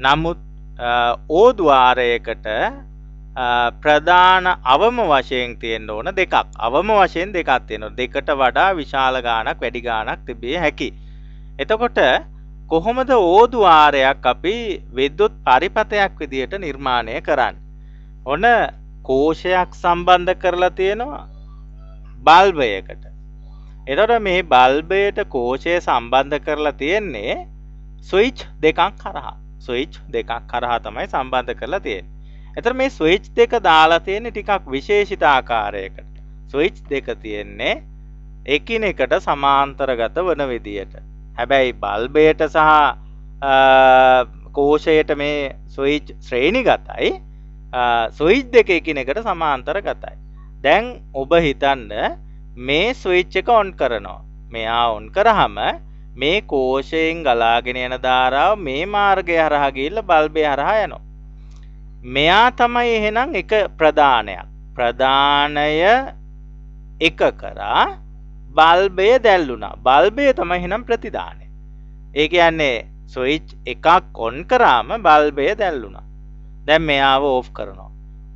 නමුත් ඕ ద్వාරයකට ප්‍රධාන අවම වශයෙන් තියෙන්න ඕන දෙකක්. අවම වශයෙන් දෙකක් තියෙනවා. දෙකට වඩා විශාල ගාණක් වැඩි ගාණක් තිබිය හැකි. එතකොට කොහොමද ඕ ద్వාරයක් අපි විද්‍යුත් පරිපතයක් විදියට නිර්මාණය කරන්නේ? ඔන්න කෝෂයක් සම්බන්ධ කරලා තියෙනවා බල්බයකට. එතකොට මේ බල්බයට කෝෂය සම්බන්ධ කරලා තියෙන්නේ ස්විච් දෙකක් කරහා. ස්විච් දෙකක් කරහා තමයි සම්බන්ධ කරලා තියෙන්නේ. එතකොට මේ ස්විච් දෙක දාලා තියෙන්නේ ටිකක් විශේෂිත ආකාරයකට. ස්විච් දෙක තියෙන්නේ එකිනෙකට සමාන්තරගත වන විදියට. හැබැයි බල්බයට සහ කෝෂයට මේ ස්විච් ශ්‍රේණිගතයි. ස්විච් දෙක එකිනෙකට සමාන්තරගතයි. දැන් ඔබ හිතන්න මේ ස්විච් එක ඔන් කරනවා. මෙයා ඔන් කරාම මේ කෝෂයෙන් ගලාගෙන යන ධාරාව මේ මාර්ගය හරහා ගිහිල්ලා බල්බය හරහා යනවා. මෙයා තමයි එහෙනම් එක ප්‍රධානයක්. ප්‍රධානය එක කරා බල්බය දැල්ලුණා. බල්බය තමයි එහෙනම් ප්‍රතිදානය. ඒ කියන්නේ ස්විච් එකක් ඔන් කරාම බල්බය දැල්ලුණා. දැන් මෙයාව ඕෆ් කරනවා.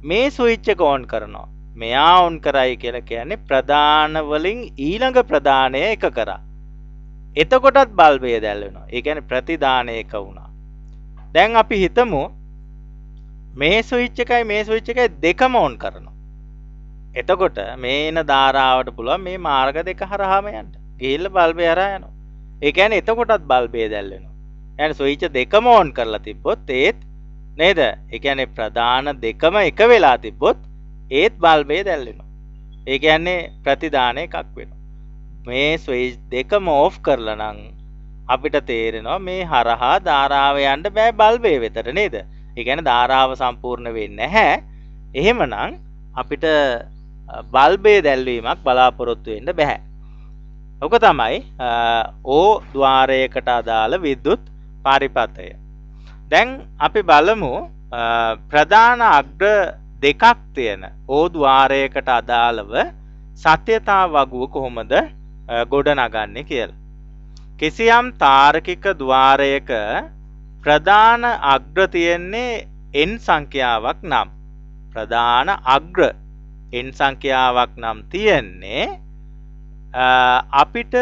මේ ස්විච් එක ඔන් කරනවා. මෙයා ඔන් කරයි කියලා කියන්නේ ප්‍රධාන වලින් ඊළඟ ප්‍රධානය එක කරා. එතකොටත් බල්බය දැල්වෙනවා. ඒ කියන්නේ ප්‍රතිදානය එක වුණා. දැන් අපි හිතමු මේ ස්විච් එකයි මේ ස්විච් එකයි දෙකම ඔන් කරනවා. එතකොට මේ එන ධාරාවට පුළුවන් මේ මාර්ග දෙක හරහාම යන්න. ගිහිල්ලා බල්බය හරහා යනවා. ඒ කියන්නේ එතකොටත් බල්බය දැල්වෙනවා. يعني ස්විච් දෙකම ඔන් කරලා තිබ්බොත් ඒත් නේද? ඒ කියන්නේ ප්‍රධාන දෙකම එක වෙලා තිබ්බොත් ඒත් බල්බය දැල්වෙනවා. ඒ කියන්නේ ප්‍රතිදාන එකක් වෙනවා. මේ ස්විච් දෙකම ඕෆ් කරලා නම් අපිට තේරෙනවා මේ හරහා ධාරාව යන්න බෑ බල්බය වෙතට නේද? ඒ කියන්නේ ධාරාව සම්පූර්ණ වෙන්නේ නැහැ. එහෙමනම් අපිට බල්බය දැල්වීමක් බලාපොරොත්තු වෙන්න බෑ. ඔක තමයි ඕ ద్వාරයකට අදාළ විද්‍යුත් පරිපතය. දැන් අපි බලමු ප්‍රධාන අග්‍ර දෙකක් තියෙන ඕ ద్వාරයකට අදාළව සත්‍යතා වගුව කොහොමද ගොඩනගන්නේ කියලා. කිසියම් තාර්කික ద్వාරයක ප්‍රධාන අග්‍ර තියෙන්නේ n සංඛ්‍යාවක් නම් ප්‍රධාන අග්‍ර n සංඛ්‍යාවක් නම් තියෙන්නේ අපිට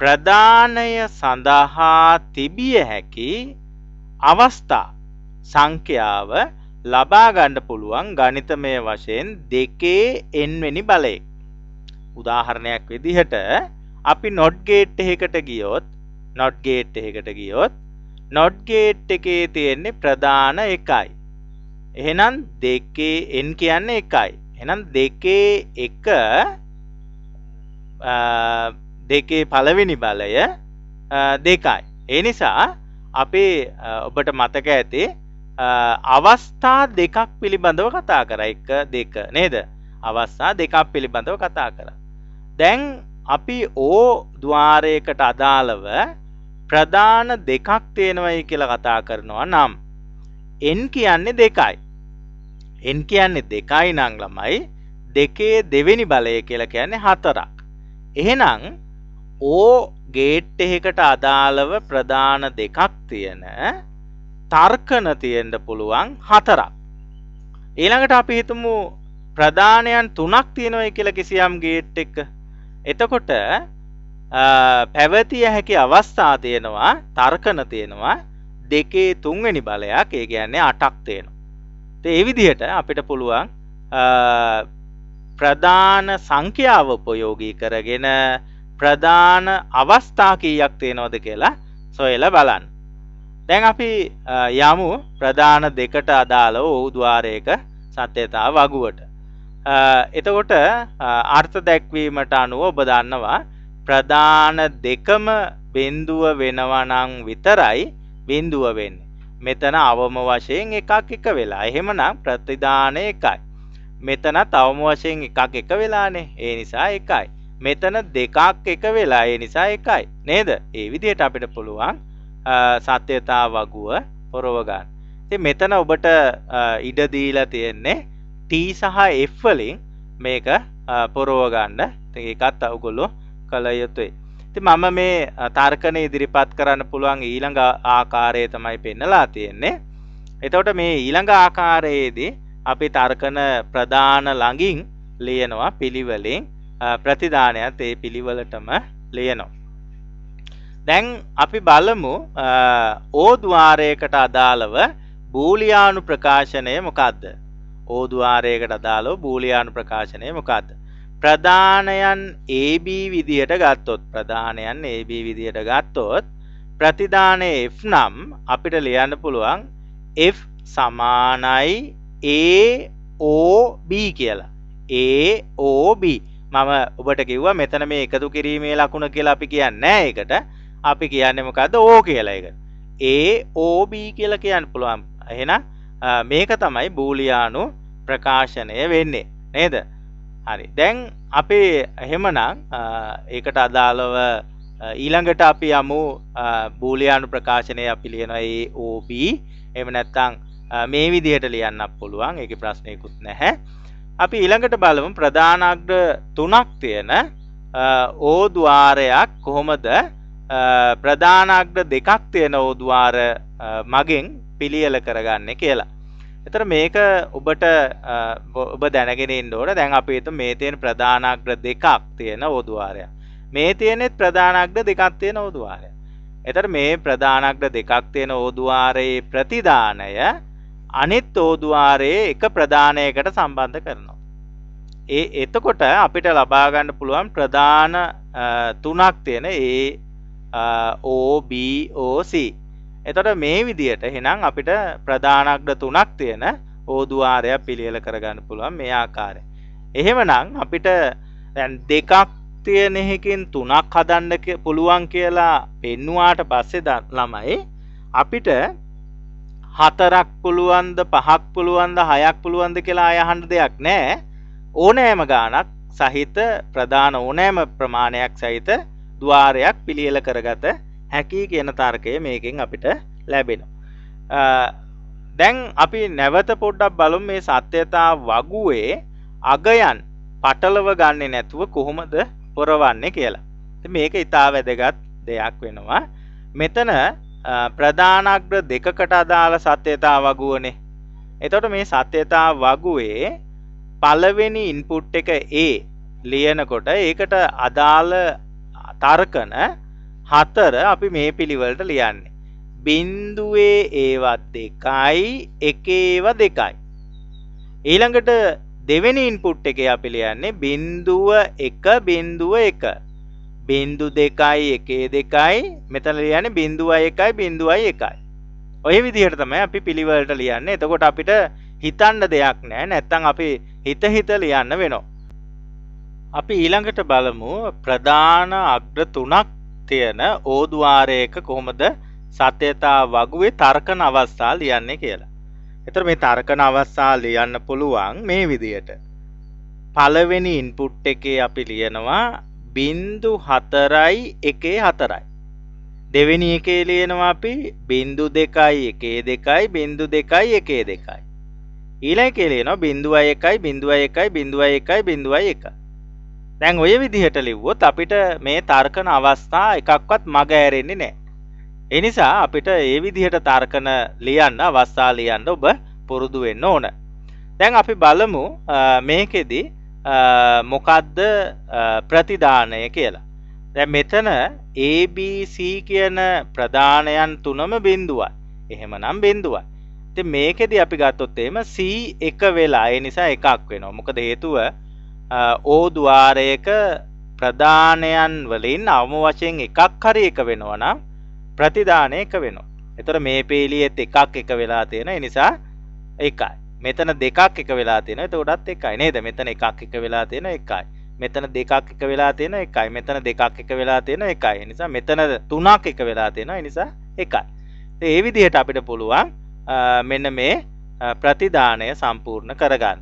ප්‍රධානය සඳහා තිබිය හැකි අවස්ථා සංඛ්‍යාව ලබා ගන්න පුළුවන් ගණිතමය වශයෙන් 2n වෙනි බලයෙන්. උදාහරණයක් විදිහට අපි not gate එකකට ගියොත් not gate එකේ තියෙන්නේ ප්‍රධාන එකයි. එහෙනම් 2n කියන්නේ එකයි. එහෙනම් 2 පළවෙනි බලය 2යි. ඒ නිසා අපි ඔබට මතක ඇති අවස්ථා දෙකක් පිළිබඳව කතා කරා. 1 2 නේද? අවස්ථා දෙකක් පිළිබඳව කතා කරා. දැන් අපි ඕ ద్వාරයකට අදාළව ප්‍රධාන දෙකක් තියෙනවයි කියලා කතා කරනවා නම් n කියන්නේ 2යි. n කියන්නේ 2යි නම් ළමයි 2 දෙවෙනි බලය කියලා කියන්නේ 4ක්. එහෙනම් ඕ ගේට් එකකට අදාළව ප්‍රධාන දෙකක් තියෙන තර්කන තියෙන්න පුළුවන් 4ක්. ඊළඟට අපි හිතමු ප්‍රධානයන් 3ක් තියෙනවයි කියලා කිසියම් ගේට් එක. එතකොට පැවතිය හැකි අවස්ථා තියෙනවා තර්කන තියෙනවා දෙකේ තුන්වෙනි බලයක් ඒ කියන්නේ 8ක් තියෙනවා. ඒ විදිහට අපිට පුළුවන් ප්‍රධාන සංඛ්‍යාව උපයෝගී කරගෙන ප්‍රධාන අවස්ථා කීයක් තියෙනවද කියලා සොයලා බලන්න. දැන් අපි යමු ප්‍රධාන දෙකට අදාළව ඕද්වාරයක සත්‍යතා වගුවට. එතකොට අර්ථ දැක්වීමට අනුව ඔබ දන්නවා ප්‍රධාන දෙකම බිඳුව වෙනවා නම් විතරයි බිඳුව වෙන්නේ. මෙතන අවම වශයෙන් එකක් එක වෙලා. එහෙමනම් ප්‍රතිදාන එකයි. මෙතනත් අවම වශයෙන් එකක් එක වෙලානේ. ඒ නිසා එකයි. මෙතන දෙකක් එක වෙලා. ඒ නිසා එකයි. නේද? ඒ විදිහට අපිට පුළුවන් සත්‍යතා වගුව පොරව ගන්න. ඉතින් මෙතන ඔබට ඉඩ දීලා තියෙන්නේ T සහ F වලින් මේක පොරව ගන්න. ඉතින් ඒකත් ඔයගොල්ලෝ කළ යුතුයි. ඉතින් මම මේ තර්කන ඉදිරිපත් කරන්න පුළුවන් ඊළඟ ආකාරය තමයි පෙන්නලා තියෙන්නේ. එතකොට මේ ඊළඟ ආකාරයේදී අපි තර්කන ප්‍රධාන ළඟින් ලියනවා පිළිවෙලින් ප්‍රතිදානයත් ඒ පිළිවෙලටම ලියනවා. දැන් අපි බලමු ඕද්වාරයකට අදාළව බූලියානු ප්‍රකාශනය මොකක්ද? ඕද්වාරයකට අදාළව බූලියානු ප්‍රකාශනය මොකක්ද? ප්‍රධානයන් AB විදියට ගත්තොත් ප්‍රතිදානයේ F නම් අපිට ලියන්න පුළුවන් F සමානයි AOB කියලා. AOB මම ඔබට කිව්වා මෙතන මේ එකතු කිරීමේ ලකුණ කියලා අපි කියන්නේ නැහැ ඒකට. අපි කියන්නේ මොකද්ද? O කියලා එක. AOB කියලා කියන්න පුළුවන්. එහෙනම් මේක තමයි බූලියානු ප්‍රකාශනය වෙන්නේ. නේද? හරි. දැන් අපි එහෙමනම් ඒකට අදාළව ඊළඟට අපි යමු බූලියානු ප්‍රකාශනය අපි ලියනවා AOB. එහෙම නැත්නම් මේ විදිහට ලියන්නත් පුළුවන්. ඒකේ ප්‍රශ්නයකුත් නැහැ. අපි ඊළඟට බලමු ප්‍රධානාග්‍ර 3ක් තියෙන ඕද්වාරයක් කොහොමද ප්‍රධානාග්‍ර 2ක් තියෙන ඕද්වාර මගෙන් පිළියෙල කරගන්නේ කියලා. එතන මේක ඔබට ඔබ දැනගෙන ඉන්න ඕන. දැන් අපි හිතමු මේ තියෙන ප්‍රධානාග්‍ර 2ක් තියෙන ඕද්වාරයක්. මේ තියෙනෙත් ප්‍රධානාග්‍ර 2ක් තියෙන ඕද්වාරයක්. එතන මේ ප්‍රධානාග්‍ර 2ක් තියෙන ඕද්වාරයේ ප්‍රතිදානය අනිත් ඕද්වාරයේ එක ප්‍රධානයකට සම්බන්ධ කරනවා. එතකොට අපිට ලබා ගන්න පුළුවන් ප්‍රධාන 3ක් තියෙන OBOC. එතකොට මේ විදිහට එහෙනම් අපිට ප්‍රධානාග්‍ර 3ක් තියෙන ඕද්වාරයක් පිළියෙල කරගන්න පුළුවන් මේ ආකාරයෙන්. එහෙමනම් අපිට දැන් දෙකක් තියෙන එකකින් 3ක් හදන්න පුළුවන් කියලා පෙන්නුවාට පස්සේ ළමයි අපිට 4ක් පුළුවන්ද 5ක් පුළුවන්ද 6ක් පුළුවන්ද කියලා අය අහන්න දෙයක් නැහැ. ඕනෑම ගාණක් සහිත ප්‍රධාන ඕනෑම ප්‍රමාණයක් සහිත ద్వාරයක් පිළියෙල කරගත හැකි කියන තර්කය මේකෙන් අපිට ලැබෙනවා. දැන් අපි නැවත පොඩ්ඩක් බලමු මේ සත්‍යතා වගුවේ අගයන් පටලව ගන්නේ නැතුව කොහොමද පොරවන්නේ කියලා. ඉතින් මේක ඊටා වැදගත් දෙයක් වෙනවා. මෙතන ප්‍රධානාග්‍ර දෙකකට අදාළ සත්‍යතා වගුවනේ. එතකොට මේ සත්‍යතා වගුවේ පළවෙනි ඉන්පුට් එක A ලියනකොට ඒකට අදාළ තර්කන 4 අපි මේ පිළිවෙලට ලියන්නේ. බිඳුවේ ඒවත් 2යි එකේ ඒවා 2යි. ඊළඟට දෙවෙනි ඉන්පුට් එකේ අපි ලියන්නේ බිඳුව 1 බිඳුව 1. බිඳු 2යි එකේ 2යි මෙතන ලියන්නේ බිඳුවයි 1යි බිඳුවයි 1යි. ඔය විදිහට තමයි අපි පිළිවෙලට ලියන්නේ. එතකොට අපිට හිතන්න දෙයක් නැහැ. නැත්තම් අපි හිත ලියන්න වෙනවා. අපි ඊළඟට බලමු ප්‍රධාන අග්‍ර 3ක් තියෙන ඕද්වාරයක කොහොමද සත්‍යතා වගුවේ තර්කන අවස්ථා ලියන්නේ කියලා. එතකොට මේ තර්කන අවස්ථා ලියන්න පුළුවන් මේ විදිහට. පළවෙනි ඉන්පුට් එකේ අපි ලියනවා බිඳු 4යි එකේ 4යි. දෙවෙනි එකේ ලියනවා අපි බිඳු 2යි එකේ 2යි බිඳු 2යි එකේ 2යි. ඊළඟ එකේ ලියනවා බිඳුවයි 1යි බිඳුවයි 1යි බිඳුවයි 1යි බිඳුවයි 1. දැන් ඔය විදිහට ලිව්වොත් අපිට මේ තර්කන අවස්ථා එකක්වත් මග ඇරෙන්නේ නැහැ. ඒ නිසා අපිට මේ විදිහට තර්කන ලියන්න අවස්ථා ලියන්න ඔබ පුරුදු වෙන්න ඕන. දැන් අපි බලමු මේකෙදි මොකද්ද ප්‍රතිදානය කියලා. දැන් මෙතන ABC කියන ප්‍රධානයන් තුනම බිඳුවයි. එහෙමනම් බිඳුවයි. ඉතින් මේකෙදි අපි ගත්තොත් එහෙම C එක වෙලා ඒ නිසා එකක් වෙනවා. මොකද හේතුව O ద్వාරයක ප්‍රධානයන් වලින් අවම වශයෙන් එකක් හරි එක වෙනවා නම් ප්‍රතිදානය එක වෙනවා. එතකොට මේ පේලියෙත් එකක් එක වෙලා තියෙන නිසා එකයි. මෙතන දෙකක් එක වෙලා තියෙනවා. එතකොටත් එකයි නේද? මෙතන එකක් එක වෙලා තියෙන එකයි. මෙතන දෙකක් එක වෙලා තියෙන එකයි. මෙතන දෙකක් එක වෙලා තියෙන එකයි. ඒ නිසා මෙතන තුනක් එක වෙලා තියෙනවා. ඒ නිසා එකයි. ඒ විදිහට අපිට පුළුවන් මෙන්න මේ ප්‍රතිදානය සම්පූර්ණ කරගන්න.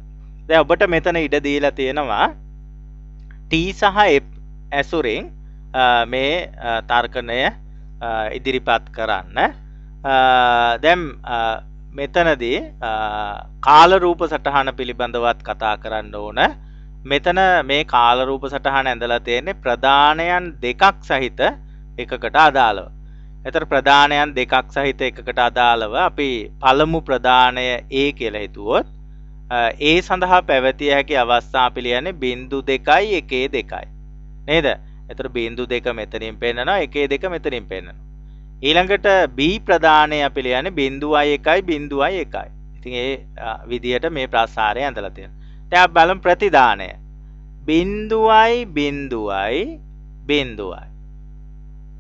දැන් ඔබට මෙතන ඉඩ දීලා තියෙනවා T සහ F ඇසුරින් මේ තර්කණය ඉදිරිපත් කරන්න. දැන් මෙතනදී කාල රූප සටහන පිළිබඳවත් කතා කරන්න ඕන. මෙතන මේ කාල රූප සටහන ඇඳලා තියෙන්නේ ප්‍රධානයන් දෙකක් සහිත එකකට අදාළව. එතන ප්‍රධානයන් දෙකක් සහිත එකකට අදාළව අපි පළමු ප්‍රධානය A කියලා හිතුවොත් A සඳහා පැවතිය හැකි අවස්ථා පිළියන්නේ 0.2 1.2 නේද? එතන 0.2 මෙතනින් පෙන්නනවා 1.2 මෙතනින් පෙන්නනවා. ඊළඟට B ප්‍රධානය අපි ලියන්නේ 0.1 0.1. ඉතින් ඒ විදිහට මේ ප්‍රාසාරය ඇඳලා තියෙනවා. දැන් අපි බලමු ප්‍රතිදානය. 0.0යි 0.0යි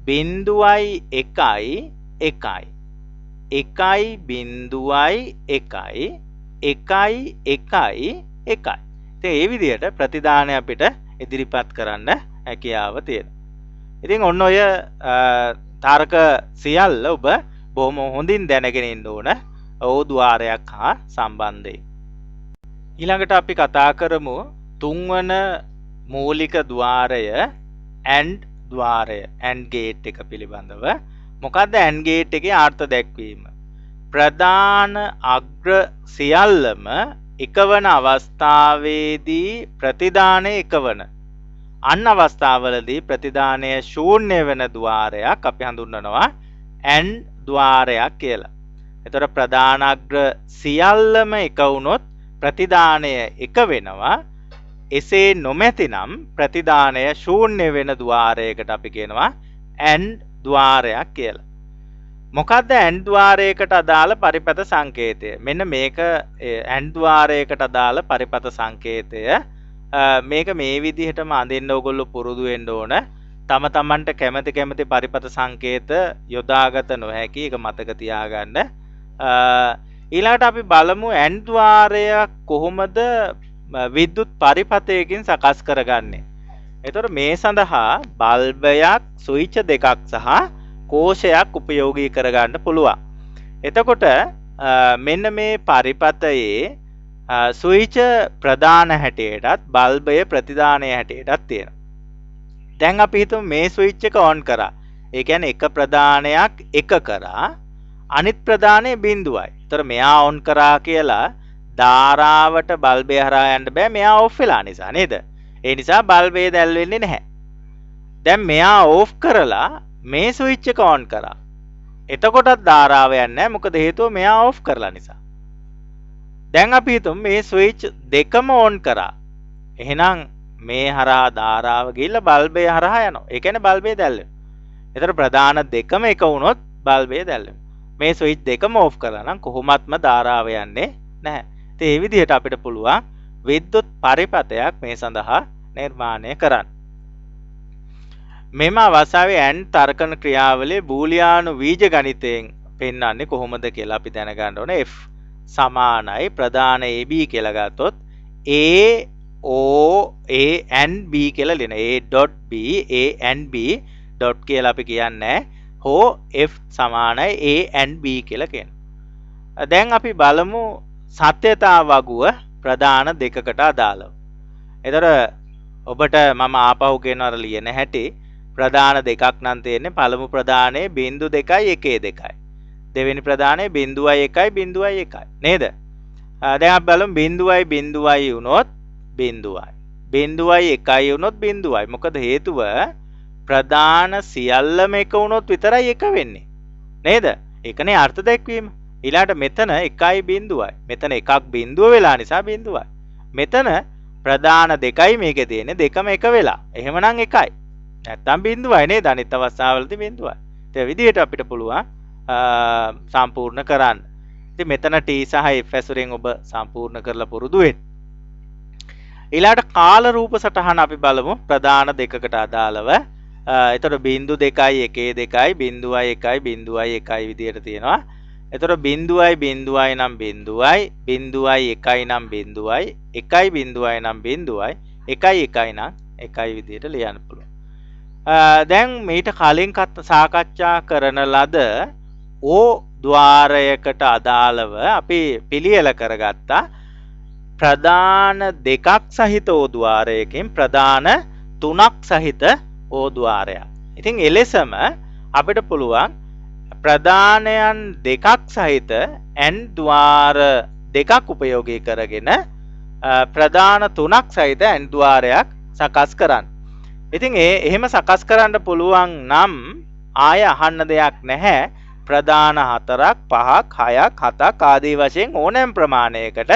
0.1යි 1යි 1යි 1.1යි 1යි 1යි 1යි. ඉතින් ඒ විදිහට ප්‍රතිදානය අපිට ඉදිරිපත් කරන්න හැකියාව තියෙනවා. ඉතින් ඔන්න ඔය තාරක සියල්ල ඔබ බොහොම හොඳින් දැනගෙන ඉන්න ඕන ඕ ద్వාරයක් හා සම්බන්ධයෙන්. ඊළඟට අපි කතා කරමු තුන්වන මූලික ద్వාරය AND ద్వාරය AND ගේට් එක පිළිබඳව. මොකද්ද AND ගේට් එකේ අර්ථ දැක්වීම? ප්‍රධාන අග්‍ර සියල්ලම එකවන අවස්ථාවේදී ප්‍රතිදානය එකවන අන් අවස්ථාවලදී ප්‍රතිදානය ශූන්‍ය වෙන ద్వාරයක් අපි හඳුන්වනවා AND ద్వාරයක් කියලා. එතකොට ප්‍රධාන අග්‍ර සියල්ලම එක වුණොත් ප්‍රතිදානය එක වෙනවා. එසේ නොමැතිනම් ප්‍රතිදානය ශූන්‍ය වෙන ద్వාරයකට අපි කියනවා AND ద్వාරයක් කියලා. මොකද්ද AND ద్వාරයකට අදාළ පරිපත සංකේතය? මෙන්න මේක AND ద్వාරයකට අදාළ පරිපත සංකේතය. මේක මේ විදිහටම අඳින්න ඕගොල්ලෝ පුරුදු වෙන්න ඕන. තම තමන්ට කැමති පරිපත සංකේත යොදාගත නොහැකි. ඒක මතක තියාගන්න. ඊළඟට අපි බලමු AND ద్వාරය කොහොමද විද්‍යුත් පරිපතයකින් සකස් කරගන්නේ. එතකොට මේ සඳහා බල්බයක්, ස්විච් දෙකක් සහ කෝෂයක් උපයෝගී කරගන්න පුළුවන්. එතකොට මෙන්න මේ පරිපතයේ ස්විච් ප්‍රධාන හැටියටත් බල්බය ප්‍රතිදානය හැටියටත් තියෙනවා. දැන් අපි හිතමු මේ ස්විච් එක ඔන් කරා. ඒ කියන්නේ එක ප්‍රධානයක් එක කරා අනිත් ප්‍රධානය බිඳුවයි. ඒතර මෙයා ඔන් කරා කියලා ධාරාවට බල්බය හරහා යන්න බෑ. මෙයා ඔෆ් වෙලා නිසා නේද? ඒ නිසා බල්බය දැල් වෙන්නේ නැහැ. දැන් මෙයා ඔෆ් කරලා මේ ස්විච් එක ඔන් කරා. එතකොටත් ධාරාව යන්නේ නැහැ. මොකද හේතුව මෙයා ඔෆ් කරලා නිසා. දැන් අපි හිතමු මේ ස්විච් දෙකම ඔන් කරා. එහෙනම් මේ හරහා ධාරාව ගිහිල්ලා බල්බය හරහා යනවා. ඒ කියන්නේ බල්බය දැල් වෙනවා. ඒතර ප්‍රධාන දෙකම එක වුණොත් බල්බය දැල් වෙනවා. මේ ස්විච් දෙකම ඔෆ් කරලා නම් කොහොමත්ම ධාරාව යන්නේ නැහැ. ඉතින් මේ විදිහට අපිට පුළුවන් විද්‍යුත් පරිපතයක් මේ සඳහා නිර්මාණය කරන්න. මෙම අවස්ථාවේ AND තර්කන ක්‍රියාවලියේ බූලියානු බීජ ගණිතයෙන් පෙන්වන්නේ කොහොමද කියලා අපි දැනගන්න ඕනේ. F සමානයි ප්‍රධාන AB කියලා ගත්තොත් A O A and B කියලා ලියන. A.B A and B dot කියලා අපි කියන්නේ හෝ F සමානයි A and B කියලා කියනවා. දැන් අපි බලමු සත්‍යතා වගුව ප්‍රධාන දෙකකට අදාළව. එතකොට ඔබට මම ආපහු කියනවා ලියන හැටි ප්‍රධාන දෙකක් නම් තියෙන්නේ. පළමු ප්‍රධානයේ 0.2යි 1.2යි. දෙවෙනි ප්‍රධානයේ 0.1යි 0.1යි නේද? දැන් අපි බලමු 0.0යි වුණොත් 0යි. 0.1යි වුණොත් 0යි. මොකද හේතුව ප්‍රධාන සියල්ලම එක වුණොත් විතරයි එක වෙන්නේ. නේද? ඒකනේ අර්ථ දැක්වීම. ඊළාට මෙතන 1යි 0යි. මෙතන එකක් බිඳුව වෙලා නිසා 0යි. මෙතන ප්‍රධාන දෙකයි මේකේ තියෙන්නේ. දෙකම එක වෙලා. එහෙමනම් 1යි. නැත්තම් බිඳුවයි නේද? අනිත් අවස්ථාවලදී බිඳුවයි. ඒ විදිහට අපිට පුළුවන් සම්පූර්ණ කරන්න. ඉතින් මෙතන t සහ f ඇසුරෙන් ඔබ සම්පූර්ණ කරලා පුරුදු වෙන්න. ඊළාට කාල රූප සටහන අපි බලමු ප්‍රධාන දෙකකට අදාළව. එතකොට බිංදු 2යි 1 2යි බිංදුවයි 1යි බිංදුවයි 1යි විදිහට තියෙනවා. එතකොට බිංදුවයි බිංදුවයි නම් බිංදුවයි බිංදුවයි 1යි නම් බිංදුවයි 1යි බිංදුවයි නම් බිංදුවයි 1යි 1යි නම් 1යි විදිහට ලියන්න පුළුවන්. දැන් මීට කලින් සාකච්ඡා කරන ලද ඕ ద్వාරයකට අදාළව අපි පිළියෙල කරගත්තා ප්‍රධාන දෙකක් සහිත ඕ ద్వාරයකින් ප්‍රධාන තුනක් සහිත ඕ ద్వාරයක්. ඉතින් එලෙසම අපිට පුළුවන් ප්‍රධානයන් දෙකක් සහිත n ద్వාර දෙකක් උපයෝගී කරගෙන ප්‍රධාන තුනක් සහිත n ద్వාරයක් සකස් කරන්න. ඉතින් එහෙම සකස් කරන්න පුළුවන් නම් ආය අහන්න දෙයක් නැහැ. ප්‍රධාන 4ක් 5ක් 6ක් 7ක් ආදී වශයෙන් ඕනෑම ප්‍රමාණයකට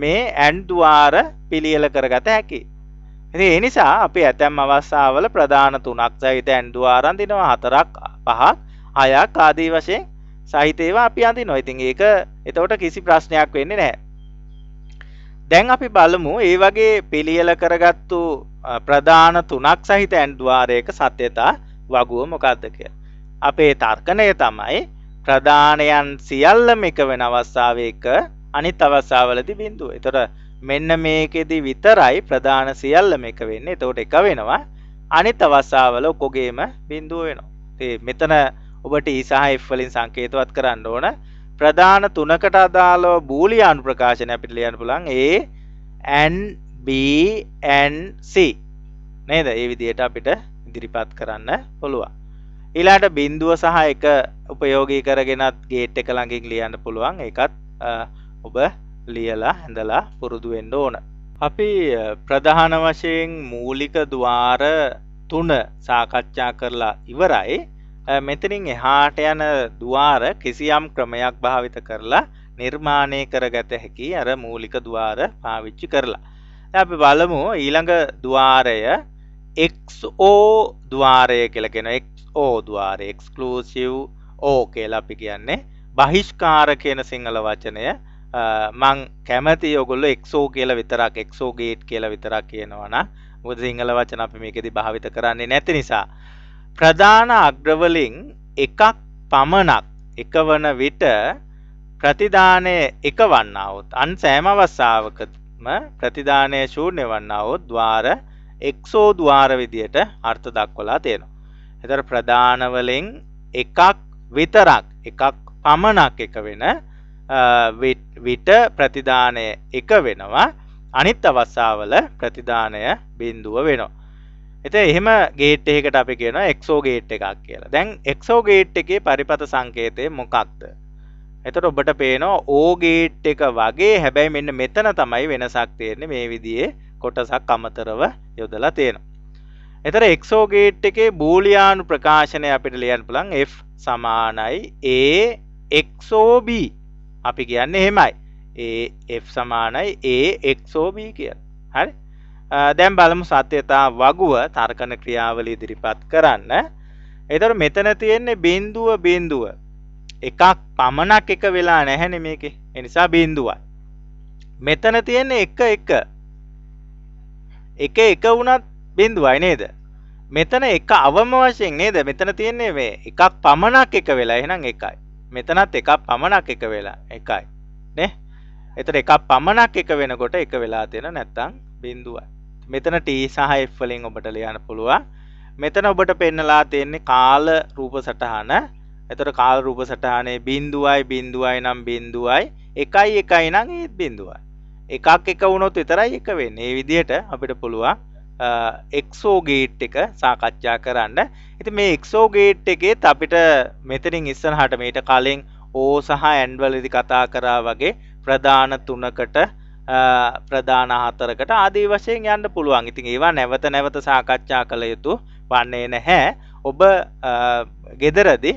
මේ n ద్వාර පිළියෙල කරගත හැකියි. ඉතින් ඒ නිසා අපි ඇතැම් අවස්ථාවල ප්‍රධාන 3ක් සහිත n ద్వාරන් දිනවා 4ක් 5ක් 6ක් ආදී වශයෙන් සහිත ඒවා අපි අඳිනවා. ඉතින් ඒක එතකොට කිසි ප්‍රශ්නයක් වෙන්නේ නැහැ. දැන් අපි බලමු ඒ වගේ පිළියෙල කරගත්තු ප්‍රධාන 3ක් සහිත n ద్వාරයක සත්‍යතා වගුව මොකක්ද කියලා. අපේ තර්කණය තමයි ප්‍රධානයන් සියල්ලම එක වෙන අවස්ථාවක අනිත් අවස්ථාවලදී බිඳුව. ඒතර මෙන්න මේකෙදි විතරයි ප්‍රධාන සියල්ලම එක වෙන්නේ. එතකොට එක වෙනවා. අනිත් අවස්ථාවල ඔක්කොගේම බිඳුව වෙනවා. ඉතින් මෙතන ඔබට e සහ f වලින් සංකේතවත් කරන්න ඕන ප්‍රධාන තුනකට අදාළව බූලියානු ප්‍රකාශනය අපිට ලියන්න පුළුවන් a n b n c නේද? මේ විදිහට අපිට ඉදිරිපත් කරන්න පුළුවන්. ඊළාට බිඳුව සහ එක උපයෝගී කරගෙනත් ගේට් එක ළඟින් ලියන්න පුළුවන්. ඒකත් ඔබ ලියලා ඇඳලා පුරුදු වෙන්න ඕන. අපි ප්‍රධාන වශයෙන් මූලික ద్వාර 3 සාකච්ඡා කරලා ඉවරයි. මෙතනින් එහාට යන ద్వාර කිසියම් ක්‍රමයක් භාවිත කරලා නිර්මාණය කරගත හැකි අර මූලික ద్వාර පාවිච්චි කරලා. අපි බලමු ඊළඟ ద్వාරය XO ద్వාරය කියලා කියනවා. XO ద్వාරය exclusive O කියලා අපි කියන්නේ. බහිෂ්කාර කියන සිංහල වචනය මං කැමති ඔයගොල්ලෝ XO කියලා විතරක් XO gate කියලා විතරක් කියනවා නම් මොකද සිංහල වචන අපි මේකෙදි භාවිත කරන්නේ නැති නිසා. ප්‍රධාන අග්‍රවලින් එකක් පමණක් එකවන විට ප්‍රතිදානය එක වන්නා වූත් අන් සෑම අවස්ථාවකම ප්‍රතිදානය ශූන්‍ය වන්නා වූ ద్వාර XO ద్వාර විදියට අර්ථ දක්වලා තියෙනවා. ඒතර ප්‍රධාන වලින් එකක් විතරක් එකක් පමණක් එක වෙන විට ප්‍රතිදානය එක වෙනවා. අනිත් අවස්ථාවල ප්‍රතිදානය බිඳුව වෙනවා. එතකොට එහෙම ගේට් එකකට අපි කියනවා XO ගේට් එකක් කියලා. දැන් XO ගේට් එකේ පරිපත සංකේතය මොකක්ද? එතකොට ඔබට පේනවා O ගේට් එක වගේ හැබැයි මෙන්න මෙතන තමයි වෙනසක් තියෙන්නේ. මේ විදිහේ කොටසක් අමතරව යොදලා තියෙනවා. එතකොට XO ගේට් එකේ බූලියානු ප්‍රකාශනය අපිට ලියන්න පුළුවන් F සමානයි A XO B. අපි කියන්නේ එහෙමයි. F සමානයි A XO B කියලා. හරි? දැන් බලමු සත්‍යතා වගුව තර්කන ක්‍රියාවලිය ඉදිරිපත් කරන්න. එතකොට මෙතන තියෙන්නේ බිඳුව එකක් පමණක් එක වෙලා නැහැනේ මේකේ. ඒ නිසා බිඳුවයි. මෙතන තියෙන්නේ එක වුණත් බිඳුවයි නේද? මෙතන එක අවම වශයෙන් නේද? මෙතන තියෙන්නේ මේ එකක් පමණක් එක වෙලා එහෙනම් එකයි. මෙතනත් එකක් පමණක් එක වෙලා එකයි. නේ? එතකොට එකක් පමණක් එක වෙනකොට එක වෙලා තියෙන නැත්තම් බිඳුවයි. මෙතන t සහ f වලින් ඔබට ලියන්න පුළුවන්. මෙතන ඔබට පෙන්නලා තියෙන්නේ කාල රූප සටහන. එතකොට කාල රූප සටහනේ බිඳුවයි නම් බිඳුවයි, එකයි නම් ඒත් බිඳුවයි. එකක් එක වුණොත් විතරයි එක වෙන්නේ. මේ විදිහට අපිට පුළුවන් XO ගේට් එක සාකච්ඡා කරන්න. ඉතින් මේ XO ගේට් එකේත් අපිට මෙතනින් ඉස්සරහට මේට කලින් O සහ N වලදී කතා කරා වගේ ප්‍රධාන 3කට ප්‍රධාන 4කට ආදී වශයෙන් යන්න පුළුවන්. ඉතින් ඒවා නැවත සාකච්ඡා කළ යුතු වන්නේ නැහැ. ඔබ ගෙදරදී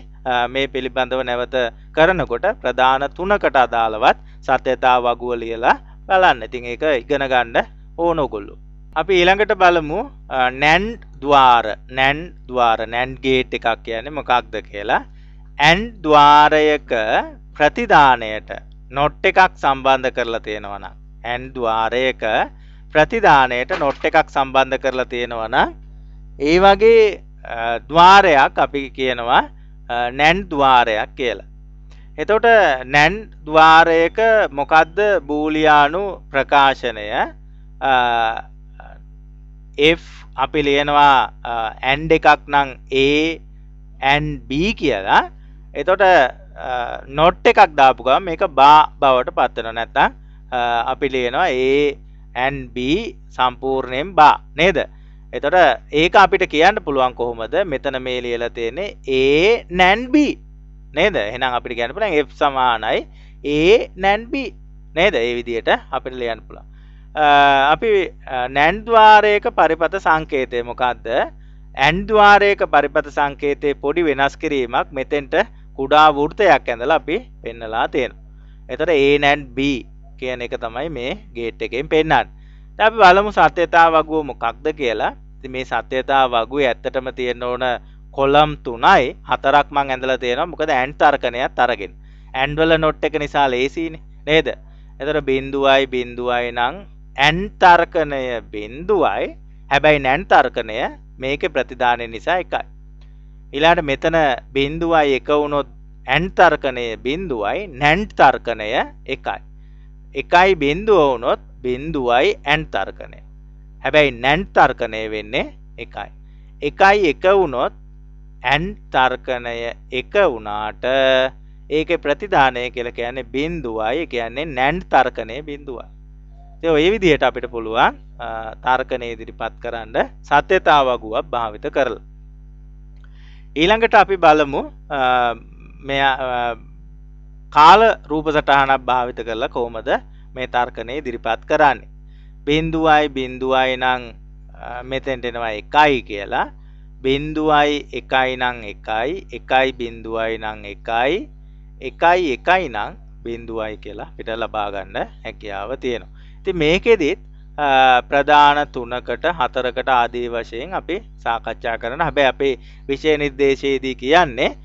මේ පිළිබඳව නැවත කරනකොට ප්‍රධාන 3කට අදාළවත් සත්‍යතා වගුව ලියලා බලන්න. ඉතින් ඒක ඉගෙන ගන්න ඕන ඕගොල්ලෝ. අපි ඊළඟට බලමු නැන්ඩ් ద్వාර නැන්ඩ් ගේට් එකක් කියන්නේ මොකක්ද කියලා. ඇන්ඩ් ద్వාරයක ප්‍රතිදානයට නොට් එකක් සම්බන්ධ කරලා තියෙනවා නම් ඇන්ඩ් ద్వාරයක ප්‍රතිදානයට නොට් එකක් සම්බන්ධ කරලා තියෙනවා නම් ඒ වගේ ద్వාරයක් අපි කියනවා නැන්ඩ් ద్వාරයක් කියලා. එතකොට නැන්ඩ් ద్వාරයක මොකද්ද බූලියානු ප්‍රකාශනය? if අපි ලියනවා and එකක් නම් a and b කියලා. එතකොට not එකක් දාපු ගමන් මේක බා බවට පත් වෙනවා. නැත්නම් අපි ලියනවා a and b සම්පූර්ණයෙන් බා නේද? එතකොට ඒක අපිට කියන්න පුළුවන් කොහොමද? මෙතන මේ ලියලා තියෙන්නේ a and b නේද? එහෙනම් අපිට කියන්න පුළුවන් f සමානයි a and b නේද? ඒ විදිහට අපිට ලියන්න පුළුවන්. අපි නැන්ඩ් ద్వාරයක පරිපත සංකේතය මොකක්ද? ඇන්ඩ් ద్వාරයක පරිපත සංකේතයේ පොඩි වෙනස් කිරීමක් මෙතෙන්ට කුඩා වෘත්තයක් ඇඳලා අපි පෙන්නලා තියෙනවා. එතකොට a and b කියන එක තමයි මේ ගේට් එකෙන් පෙන්නන්නේ. දැන් අපි බලමු සත්‍යතා වගුව මොකක්ද කියලා. ඉතින් මේ සත්‍යතා වගුවේ ඇත්තටම තියෙන ඕන කොලම් 3යි 4ක් මම ඇඳලා තියෙනවා. මොකද ඇන්ඩ් තර්කණයත් අරගෙන. ඇන්ඩ් වල නොට් එක නිසා ලේසියිනේ නේද? එතකොට බිඳුවයි නම් ඇන්ඩ් තර්කණය බිඳුවයි. හැබැයි නැන්ඩ් තර්කණය මේකේ ප්‍රතිදානය නිසා එකයි. ඊළඟට මෙතන බිඳුවයි එක වුණොත් ඇන්ඩ් තර්කණය බිඳුවයි නැන්ඩ් තර්කණය එකයි. එකයි බිඳුව වුණොත් බිඳුවයි ඇන්ඩ් තර්කණය. හැබැයි නැන්ඩ් තර්කණය වෙන්නේ එකයි. එකයි එක වුණොත් ඇන්ඩ් තර්කණය එක වුණාට ඒකේ ප්‍රතිදානය කියලා කියන්නේ බිඳුවයි. ඒ කියන්නේ නැන්ඩ් තර්කණය බිඳුවයි. ඒ ඔය විදිහට අපිට පුළුවන් තර්කණය ඉදිරිපත් කරන්න සත්‍යතා වගුවක් භාවිත කරලා. ඊළඟට අපි බලමු මේ කාල රූප සටහනක් භාවිත කරලා කොහොමද මේ තර්කණය ඉදිරිපත් කරන්නේ. බිඳුවයි නම් මෙතෙන්ට එනවා 1යි කියලා. බිඳුවයි 1යි නම් 1යි. එකයි බිඳුවයි නම් 1යි. එකයි එකයි නම් බිඳුවයි කියලා අපිට ලබා ගන්න හැකියාව තියෙනවා. ඉතින් මේකෙදිත් ප්‍රධාන 3කට 4කට ආදී වශයෙන් අපි සාකච්ඡා කරන. හැබැයි අපේ විෂය නිර්දේශයේදී කියන්නේ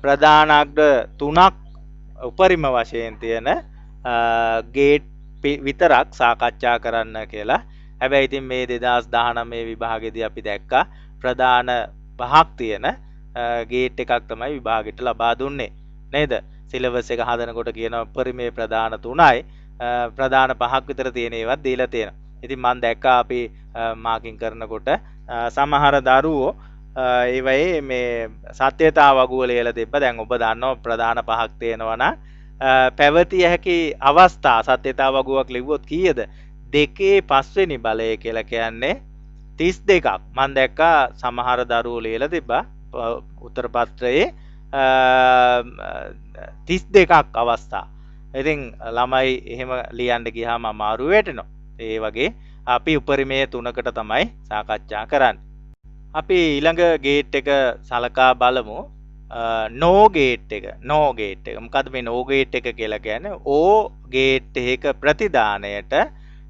ප්‍රධාන අග්‍ර 3ක් උපරිම වශයෙන් තියෙන ගේට් විතරක් සාකච්ඡා කරන්න කියලා. හැබැයි ඉතින් මේ 2019 විභාගෙදී අපි දැක්කා ප්‍රධාන 5ක් තියෙන ගේට් එකක් තමයි විභාගෙට ලබා දුන්නේ නේද? සිලබස් එක හදනකොට කියන උපරිමේ ප්‍රධාන 3යි ප්‍රධාන 5ක් විතර තියෙන ඒවත් දීලා තියෙනවා. ඉතින් මම දැක්කා අපි මාකින් කරනකොට සමහර දරුවෝ ඒවයේ මේ සත්‍යතා වගුව ලියලා තිබ්බා. දැන් ඔබ දන්නවා ප්‍රධාන 5ක් තියෙනවා නම් පැවතිය හැකි අවස්ථා සත්‍යතා වගුවක් ලිව්වොත් කීයද? 2/5 වෙනි බලය කියලා කියන්නේ 32ක්. මම දැක්කා සමහර දරුවෝ ලියලා තිබ්බා උත්තර පත්‍රයේ 32ක් අවස්ථා. ඉතින් ළමයි එහෙම ලියන්න ගියාම අමාරු වෙටෙනවා. ඒ වගේ අපි උපරිමයේ 3කට තමයි සාකච්ඡා කරන්නේ. අපි ඊළඟ ගේට් එක සලකා බලමු. නෝ ගේට් එක. මොකද්ද මේ නෝ ගේට් එක කියලා කියන්නේ? ඕ ගේට් එක ප්‍රතිදානයට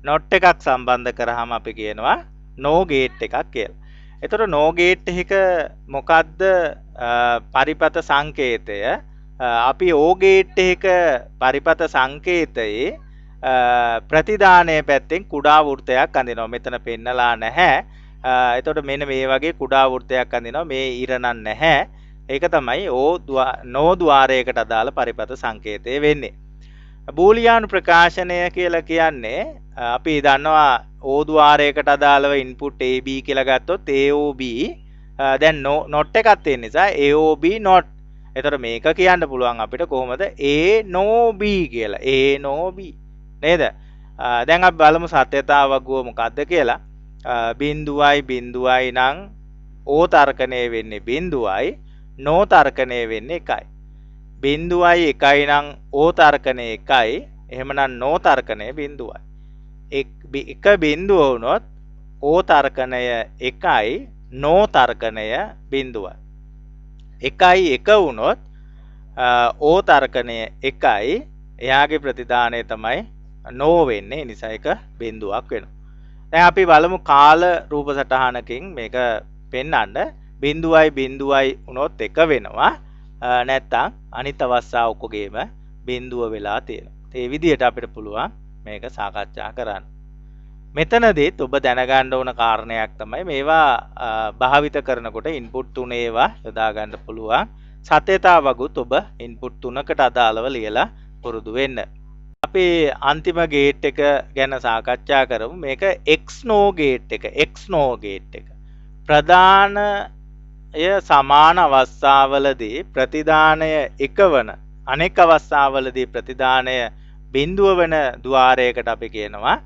නොට් එකක් සම්බන්ධ කරාම අපි කියනවා නෝ ගේට් එකක් කියලා. එතකොට නෝ ගේට් එක මොකද්ද පරිපත සංකේතය? අපි ඕ ගේට් එක පරිපත සංකේතයේ ප්‍රතිදානයේ පැත්තෙන් කුඩා වෘත්තයක් අඳිනවා. මෙතන පෙන්නලා නැහැ. එතකොට මෙන්න මේ වගේ කුඩා වෘත්තයක් අඳිනවා. මේ ඉරණක් නැහැ. ඒක තමයි නෝ ద్వාරයකට අදාළ පරිපත සංකේතය වෙන්නේ. බූලියානු ප්‍රකාශනය කියලා කියන්නේ අපි දන්නවා ඕ ద్వාරයකට අදාළව ඉන්පුට් AB කියලා ගත්තොත් AOB දැන් not එකක් තියෙන නිසා AOB not. එතකොට මේක කියන්න පුළුවන් අපිට කොහොමද A no B කියලා. A no B නේද? දැන් අපි බලමු සත්‍යතා වගුව මොකද්ද කියලා. බිඳුවයි නම් ඕ තර්කණය වෙන්නේ බිඳුවයි. නෝ තර්කණය වෙන්නේ 1යි. බිඳුවයි 1යි නම් ඕ තර්කණය 1යි. එහෙමනම් නෝ තර්කණය බිඳුවයි. එක බිඳුව වුණොත් ඕ තර්කණය 1යි. නෝ තර්කණය බිඳුවයි. 1යි 1 වුණොත් ඕ තර්කණය 1යි. එයාගේ ප්‍රතිදානය තමයි නෝ වෙන්නේ. නිසා එක බිඳුවක් වෙනවා. දැන් අපි බලමු කාල රූප සටහනකින් මේක පෙන්වන්න. බිඳුවයි බිඳුවයි වුණොත් එක වෙනවා. නැත්තම් අනිත් අවස්ථාවකගේම බිඳුව වෙලා තියෙනවා. ඒ විදිහට අපිට පුළුවන් මේක සාකච්ඡා කරන්න. මෙතනදීත් ඔබ දැනගන්න ඕන කාරණයක් තමයි මේවා භාවිත කරනකොට ඉන්පුට් තුනේ ඒවා යොදා ගන්න පුළුවන්. සත්‍යතා වගුත් ඔබ ඉන්පුට් තුනකට අදාළව ලියලා පුරුදු වෙන්න. අපි අන්තිම ගේට් එක ගැන සාකච්ඡා කරමු. මේක XNO ගේට් එක. XNO ගේට් එක. ප්‍රධානය සමාන අවස්ථාවලදී ප්‍රතිදානය එකවන අනෙක් අවස්ථාවලදී ප්‍රතිදානය බිඳුව වෙන ద్వාරයකට අපි කියනවා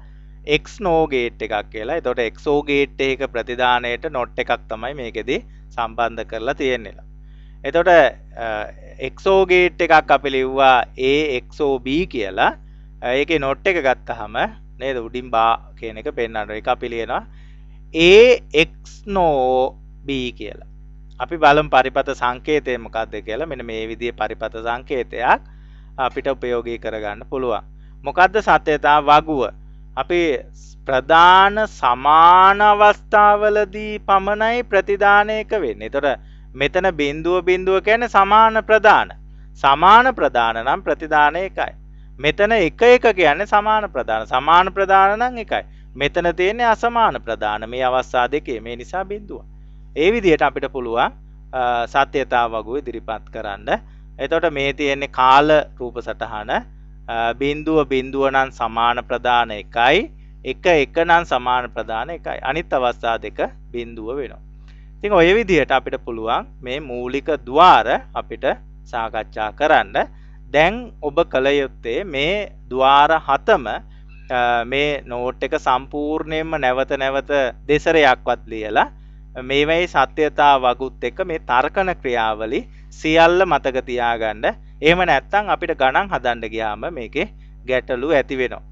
XNO ගේට් එකක් කියලා. එතකොට XO ගේට් එකක ප්‍රතිදානයට නොට් එකක් තමයි මේකෙදි සම්බන්ධ කරලා තියෙන්නේ. එතකොට XO ගේට් එකක් අපි ලිව්වා AXOB කියලා. ඒකේ නොට් එක ගත්තාම නේද උඩින් බා කියන එක පෙන්වන්න. ඒක අපි ලියනවා AXNOB කියලා. අපි බලමු පරිපත සංකේතය මොකක්ද කියලා. මෙන්න මේ විදිහේ පරිපත සංකේතයක් අපිට ප්‍රයෝගී කරගන්න පුළුවන්. මොකද්ද සත්‍යතා වගුව? අපි ප්‍රධාන සමාන අවස්ථාවලදී පමණයි ප්‍රතිදානයක වෙන්නේ. එතකොට මෙතන බිඳුව බිඳුව කියන්නේ සමාන ප්‍රදාන. සමාන ප්‍රදාන නම් ප්‍රතිදානය එකයි. මෙතන එක එක කියන්නේ සමාන ප්‍රදාන. සමාන ප්‍රදාන නම් එකයි. මෙතන තියෙන්නේ අසමාන ප්‍රදාන. මේ අවස්ථා දෙකේ. මේ නිසා බිඳුව. ඒ විදිහට අපිට පුළුවන් සත්‍යතා වගුව ඉදිරිපත් කරන්න. එතකොට මේ තියෙන්නේ කාල රූප සටහන. බිඳුව බිඳුව නම් සමාන ප්‍රදාන එකයි. එක එක නම් සමාන ප්‍රදාන එකයි. අනිත් අවස්ථා දෙක බිඳුව වෙනවා. ඉතින් ඔය විදිහට අපිට පුළුවන් මේ මූලික ద్వාර අපිට සාකච්ඡා කරන්න. දැන් ඔබ කල යුත්තේ මේ ద్వාර හතම මේ නෝට් එක සම්පූර්ණයෙන්ම නැවත නැවත දෙසරයක්වත් ලියලා මේවයි සත්‍යතා වගුත් එක්ක මේ තර්කන ක්‍රියාවලි සියල්ල මතක තියාගන්න. එහෙම නැත්නම් අපිට ගණන් හදන්න ගියාම මේකේ ගැටලු ඇති වෙනවා.